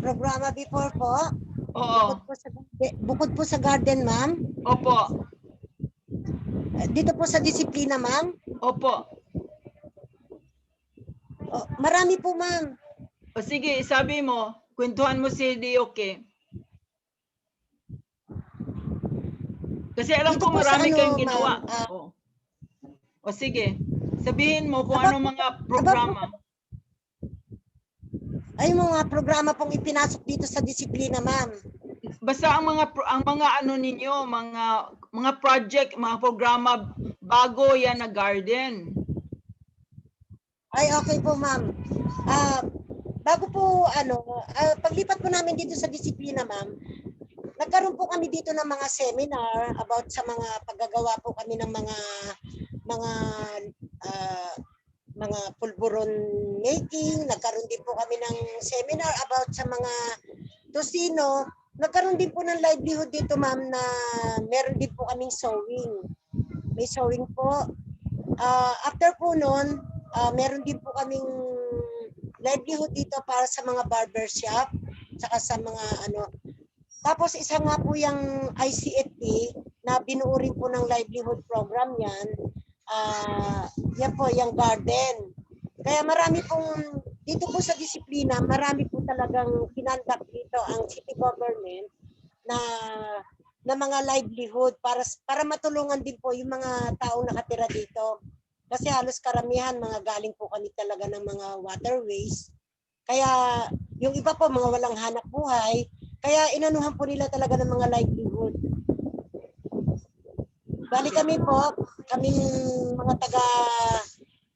Programa before po? Oo. Bukod po sa garden, ma'am? Opo. Dito po sa Disiplina, ma'am? Opo. Marami po, ma'am. O sige, sabi mo, kwentuhan mo si Hideyuki. Kasi alam ko marami kayong ginawa. O sige, sabihin mo kung ano mga programa. Ay, mga programa pong ipinasok dito sa Disiplina, ma'am. Basta ang mga ano ninyo, mga project, mga programa bago yan na garden. Ay, okay po, ma'am. Bago po, paglipat po namin dito sa Disiplina, ma'am, nagkaroon po kami dito ng mga seminar about sa mga paggagawa po kami ng mga pulburon making. Nagkaroon din po kami ng seminar about sa mga tosino. Nagkaroon din po ng livelihood dito, ma'am, na meron din po kaming sewing. May sewing po. After po nun, meron din po kaming livelihood dito para sa mga barbershop, saka sa mga ano. Tapos isa nga po yung ICFP na binuo rin po ng livelihood program yan. Yan po, yung garden. Kaya marami pong, dito po sa Disiplina, marami po talagang kinandak dito ang city government na mga livelihood para matulungan din po yung mga taong nakatira dito. Kasi halos karamihan mga galing po kami talaga ng mga waterways. Kaya yung iba po mga walang hanap buhay, kaya inanuhan po nila talaga ng mga livelihood. Bali kami po, kaming mga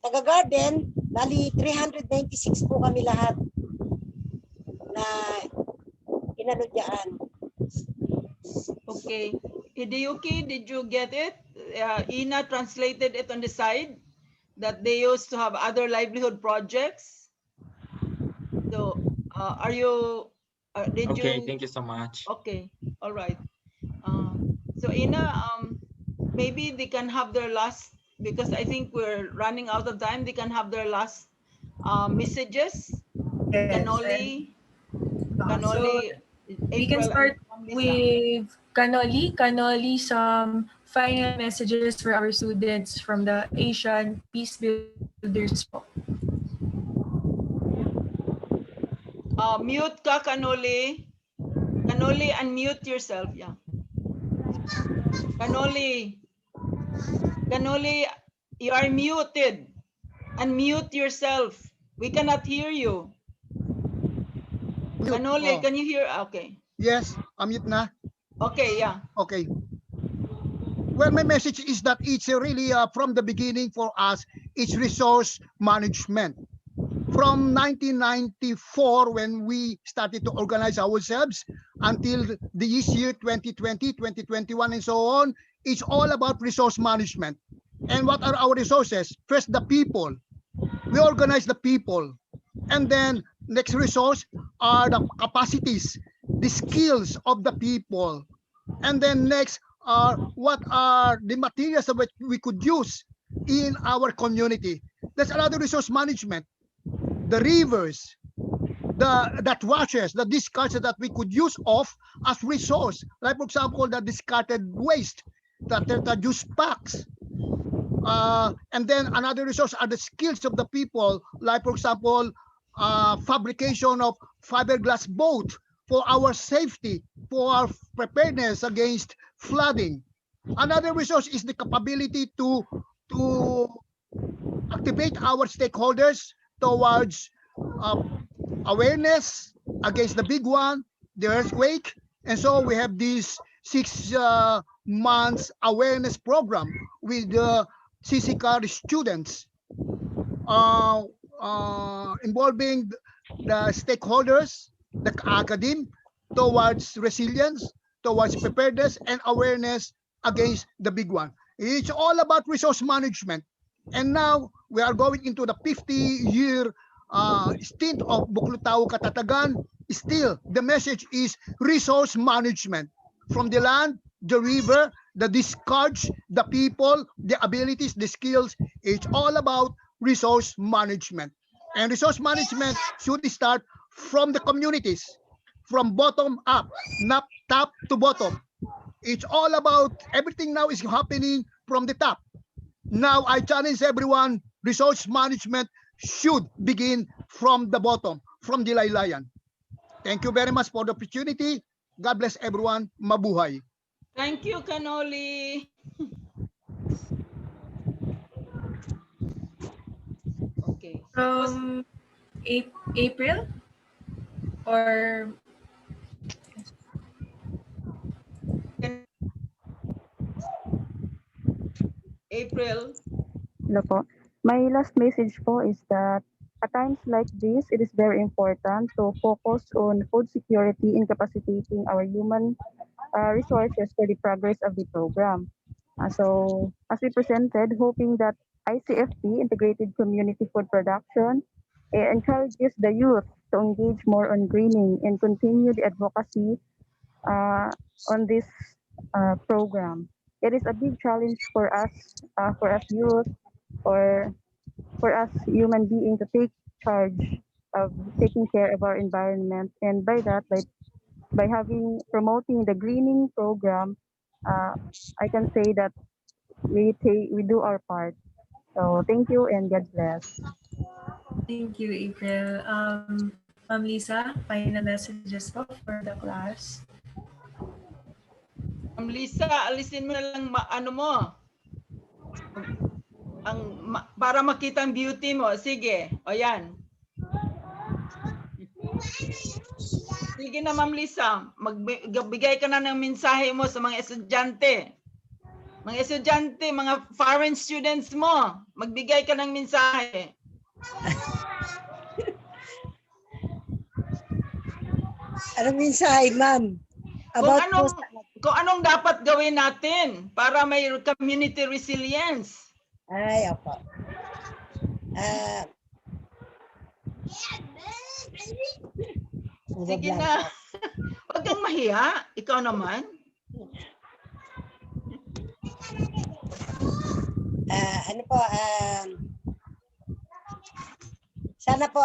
taga-garden, bali 396 po kami lahat na inano dyan. Okay. Hideyuki, did you get it? Ina translated it on the side that they used to have other livelihood projects. So, are you, did you? Okay, thank you so much. Okay, all right. So Ina, maybe they can have their last, because I think we're running out of time, they can have their last messages. Yes, Canoli, we can start with Kanoli, some final messages for our students from the Asian Peacebuilders po. Mute ka, Kanoli. Kanoli, unmute yourself. Yeah. Kanoli, you are muted. Unmute yourself. We cannot hear you. Kanoli, can you hear? Okay. Yes, unmute na. Okay, yeah. Okay. Well, my message is that it's really from the beginning for us, it's resource management. From 1994, when we started to organize ourselves until this year, 2020, 2021, and so on, it's all about resource management. And what are our resources? First, the people. We organize the people. And then next resource are the capacities, the skills of the people. And then next are what are the materials that we could use in our community. That's another resource management. The rivers, the washes, the discards that we could use off as resource. Like for example, the discarded waste, the juice packs. And then another resource are the skills of the people, like for example, fabrication of fiberglass boat for our safety, for our preparedness against flooding. Another resource is the capability to activate our stakeholders towards awareness against the big one, the earthquake. And so we have this 6 months awareness program with the CCARPH students involving the stakeholders, the academe, towards resilience, towards preparedness and awareness against the big one. It's all about resource management. And now we are going into the 50-year stint of Buklod Katatagan. Still, the message is resource management. From the land, the river, the discards, the people, the abilities, the skills. It's all about resource management. And resource management should start from the communities, from bottom up, not top to bottom. It's all about everything now is happening from the top. Now I challenge everyone, resource management should begin from the bottom, from the laylayan. Thank you very much for the opportunity. God bless everyone. Mabuhay. Thank you, Kanoli. Okay. April or April. Hello po. My last message po is that at times like this, it is very important to focus on food security and capacitating our human resources for the progress of the program. So, as we presented, hoping that ICFP, Integrated Community Food Production, encourages the youth to engage more on greening and continue the advocacy on this program. It is a big challenge for us youth, or for us human beings to take charge of taking care of our environment, and by that, by promoting the greening program, I can say that we do our part. So thank you and God bless. Thank you, April. Ma'am Liza, final messages po for the class. Ma'am Liza, alisin mo na lang para makita ang beauty mo. Sige, o yan. Sige na, Ma'am Liza, magbigay ka na ng mensahe mo sa mga estudyante. Mga estudyante, mga foreign students mo, magbigay ka ng mensahe. Anong mensahe, ma'am? Kung anong dapat gawin natin para may community resilience. Ay, opo. Sige na. Huwag kang mahiya. Ikaw naman. Ano po, sana po,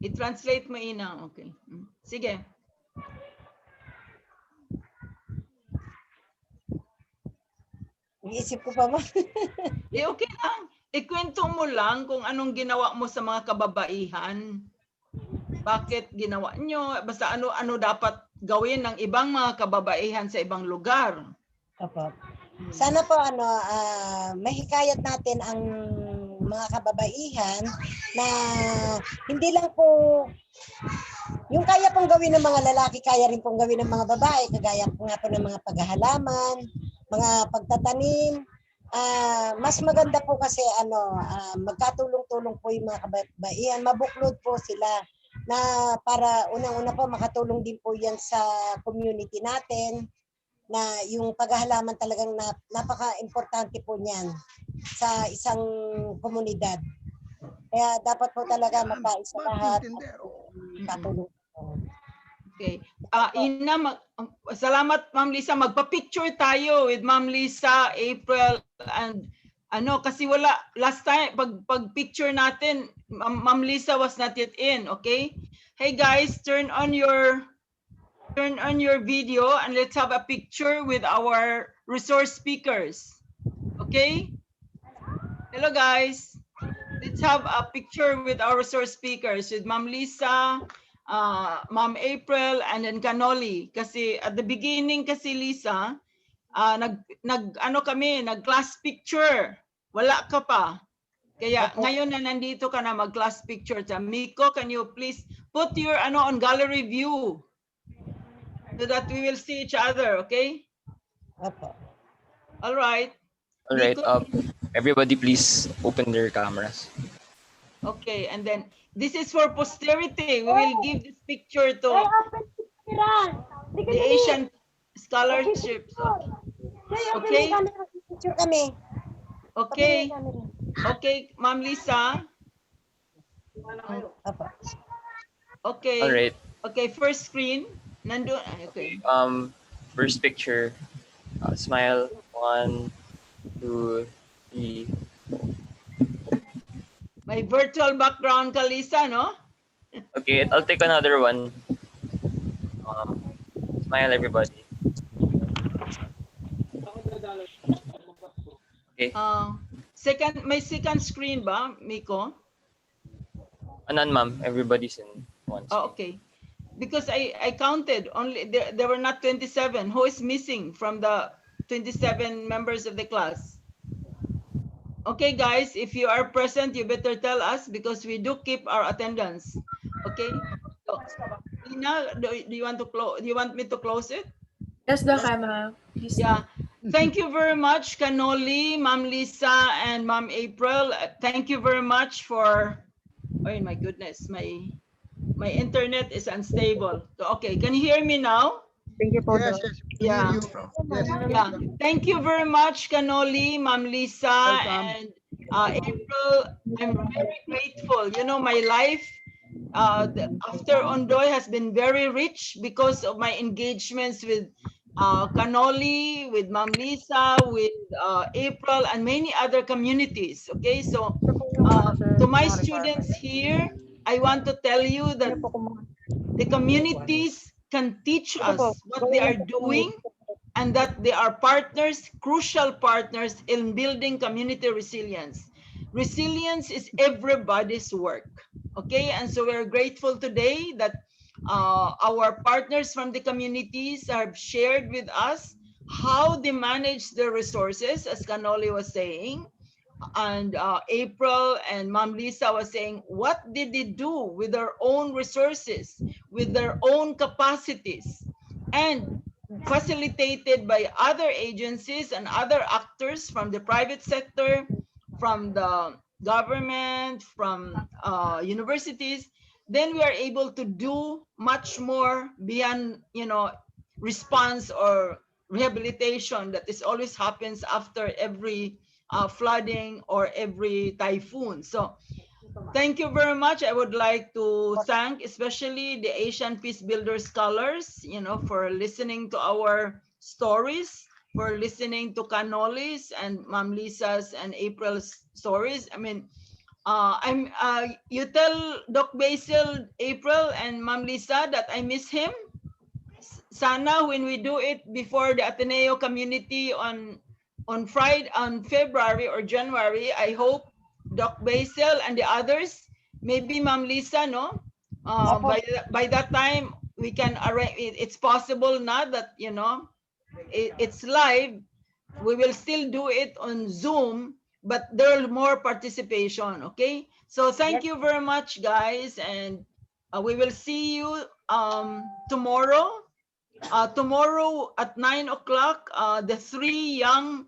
I-translate mo, Ina. Okay. Sige. Iisip ko pa ba? Okay lang. Ikwento mo lang kung anong ginawa mo sa mga kababaihan. Bakit ginawa nyo? Basta ano dapat gawin ng ibang mga kababaihan sa ibang lugar. Opo. Sana po mahikayat natin ang mga kababaihan na hindi lang po yung kaya pong gawin ng mga lalaki, kaya rin pong gawin ng mga babae, kagaya po nga po ng mga paghahalaman, mga pagtatanim. Mas maganda po kasi magkatulong-tulong po yung mga kababaihan, mabuklod po sila na para unang-una po makatulong din po yan sa community natin, na yung paghahalaman talagang napaka-importante po niyan sa isang komunidad. Kaya dapat po talaga makaisa lahat at katulong. Okay. Ina, salamat Ma'am Liza. Magpa-picture tayo with Ma'am Liza, April, and kasi wala, last time, pag picture natin, Ma'am Liza was not yet in, okay? Hey guys, turn on your video and let's have a picture with our resource speakers. Okay? Hello guys. Let's have a picture with our resource speakers, with Ma'am Liza, Ma'am April, and then Canoli. Kasi at the beginning kasi Liza, nag-class picture. Wala ka pa. Kaya ngayon na nandito ka na mag-class picture. Miko, can you please put your on gallery view so that we will see each other, okay? All right. All right. Everybody, please open their cameras. Okay, and then this is for posterity. We will give this picture to the Asian Scholarship. Okay. Okay. Okay, Ma'am Liza. Okay. All right. Okay, first screen. Nandun. Okay. First picture. Smile. 1, 2, 3. May virtual background ka, Liza, no? Okay, I'll take another one. Smile, everybody. Okay. May second screen ba, Miko? None, ma'am. Everybody's in one. Oh, okay. Because I counted only there were not 27. Who is missing from the 27 members of the class? Okay, guys, if you are present, you better tell us because we do keep our attendance. Okay. So, Ina, do you want to close? Do you want me to close it? Yes, Ma'am. Yeah. Thank you very much, Canoli, Ma'am Liza, and Ma'am April. Thank you very much for. Oh my goodness, my internet is unstable. Okay, can you hear me now? Thank you, Prof. Yes, Yeah. Yes. Yeah. Thank you very much, Canoli, Ma'am Liza, and April. I'm very grateful. You know, my life after Ondoy has been very rich because of my engagements with Canoli, with Ma'am Liza, with April, and many other communities. Okay, so to my students here, I want to tell you that the communities can teach us what they are doing and that they are partners, crucial partners in building community resilience. Resilience is everybody's work, okay? And so we're grateful today that our partners from the communities have shared with us how they manage their resources, as Canoli was saying, and April and Ma'am Liza was saying, what did they do with their own resources, with their own capacities, and facilitated by other agencies and other actors from the private sector, from the government, from universities, then we are able to do much more beyond, response or rehabilitation that is always happens after every flooding or every typhoon. So thank you very much. I would like to thank especially the Asian Peacebuilders Scholars, for listening to our stories, for listening to Canoli's and Ma'am Liza's and April's stories. I mean, you tell Doc Basil, April, and Ma'am Liza that I miss him. Sana when we do it before the Ateneo community on on Friday, on February or January, I hope Doc Basil and the others, maybe Ma'am Liza, no? By that time, we can arrange, it's possible now that, you know, it's live. We will still do it on Zoom, but there will more participation, okay? So thank you very much, guys, and we will see you tomorrow. Tomorrow at 9 o'clock, the 3 young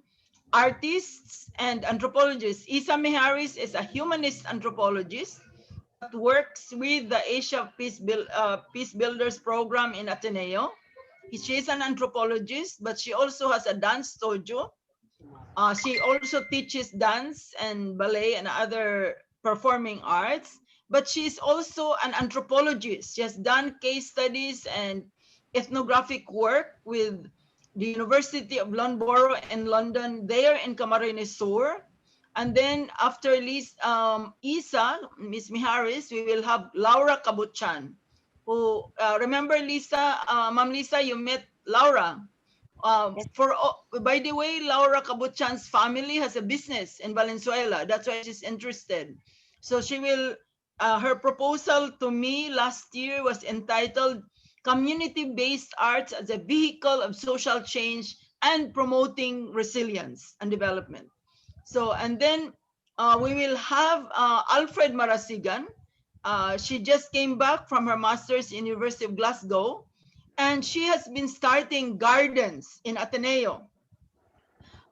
artists and anthropologists. Isa Miharis is a humanist anthropologist that works with the Asian Peacebuilders program in Ateneo. She is an anthropologist, but she also has a dance studio. She also teaches dance and ballet and other performing arts, but she's also an anthropologist. She has done case studies and ethnographic work with the University of Loughborough in London, there in Camarines Sur. And then after Isa, Miss Miharis, we will have Laura Cabuchan, who, remember Lisa, Ma'am Lisa, you met Laura. By the way, Laura Cabuchan's family has a business in Valenzuela. That's why she's interested. So she will, her proposal to me last year was entitled Community-Based Arts as a Vehicle of Social Change and Promoting Resilience and Development. So, and then we will have Alfred Marasigan. She just came back from her master's in University of Glasgow, and she has been starting gardens in Ateneo.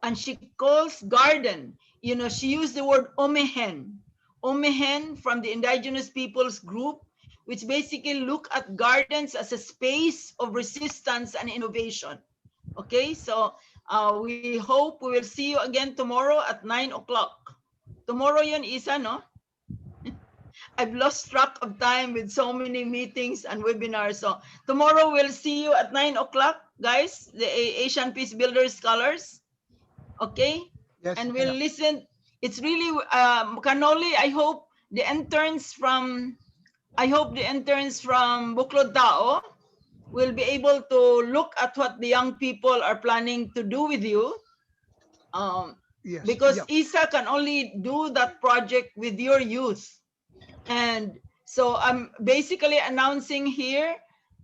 And she calls garden, you know, she used the word omehen. Omehen from the indigenous peoples group, which basically look at gardens as a space of resistance and innovation. Okay, so we hope we will see you again tomorrow at 9 o'clock. Tomorrow yun, Isa, no? I've lost track of time with so many meetings and webinars. So tomorrow we'll see you at 9 o'clock, guys, the Asian Peacebuilders Scholars. Okay? Yes, and we'll listen. It's really, Canoli, I hope the interns from Buklod Tao will be able to look at what the young people are planning to do with you. Yes, because Isa can only do that project with your youth. And so I'm basically announcing here,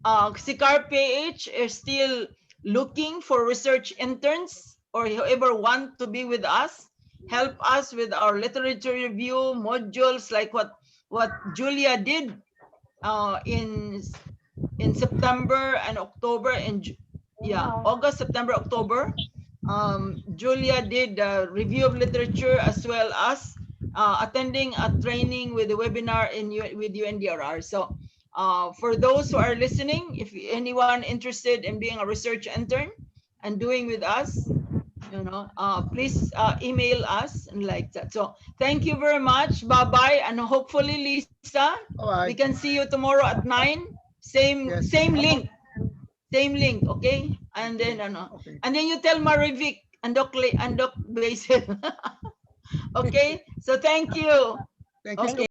CCARPH is still looking for research interns or whoever want to be with us, help us with our literature review modules like what Jhulia did in September and October, and August, September, October. Jhulia did a review of literature as well as attending a training with a webinar with UNDRR. So for those who are listening, if anyone interested in being a research intern and doing with us, you know, please email us and like that. So thank you very much. Bye-bye. And hopefully, Lisa, we can see you tomorrow at 9. Same link. Same link, okay? And then and then you tell Marivic and Doc Basil. Okay? So thank you. Thank you. Okay.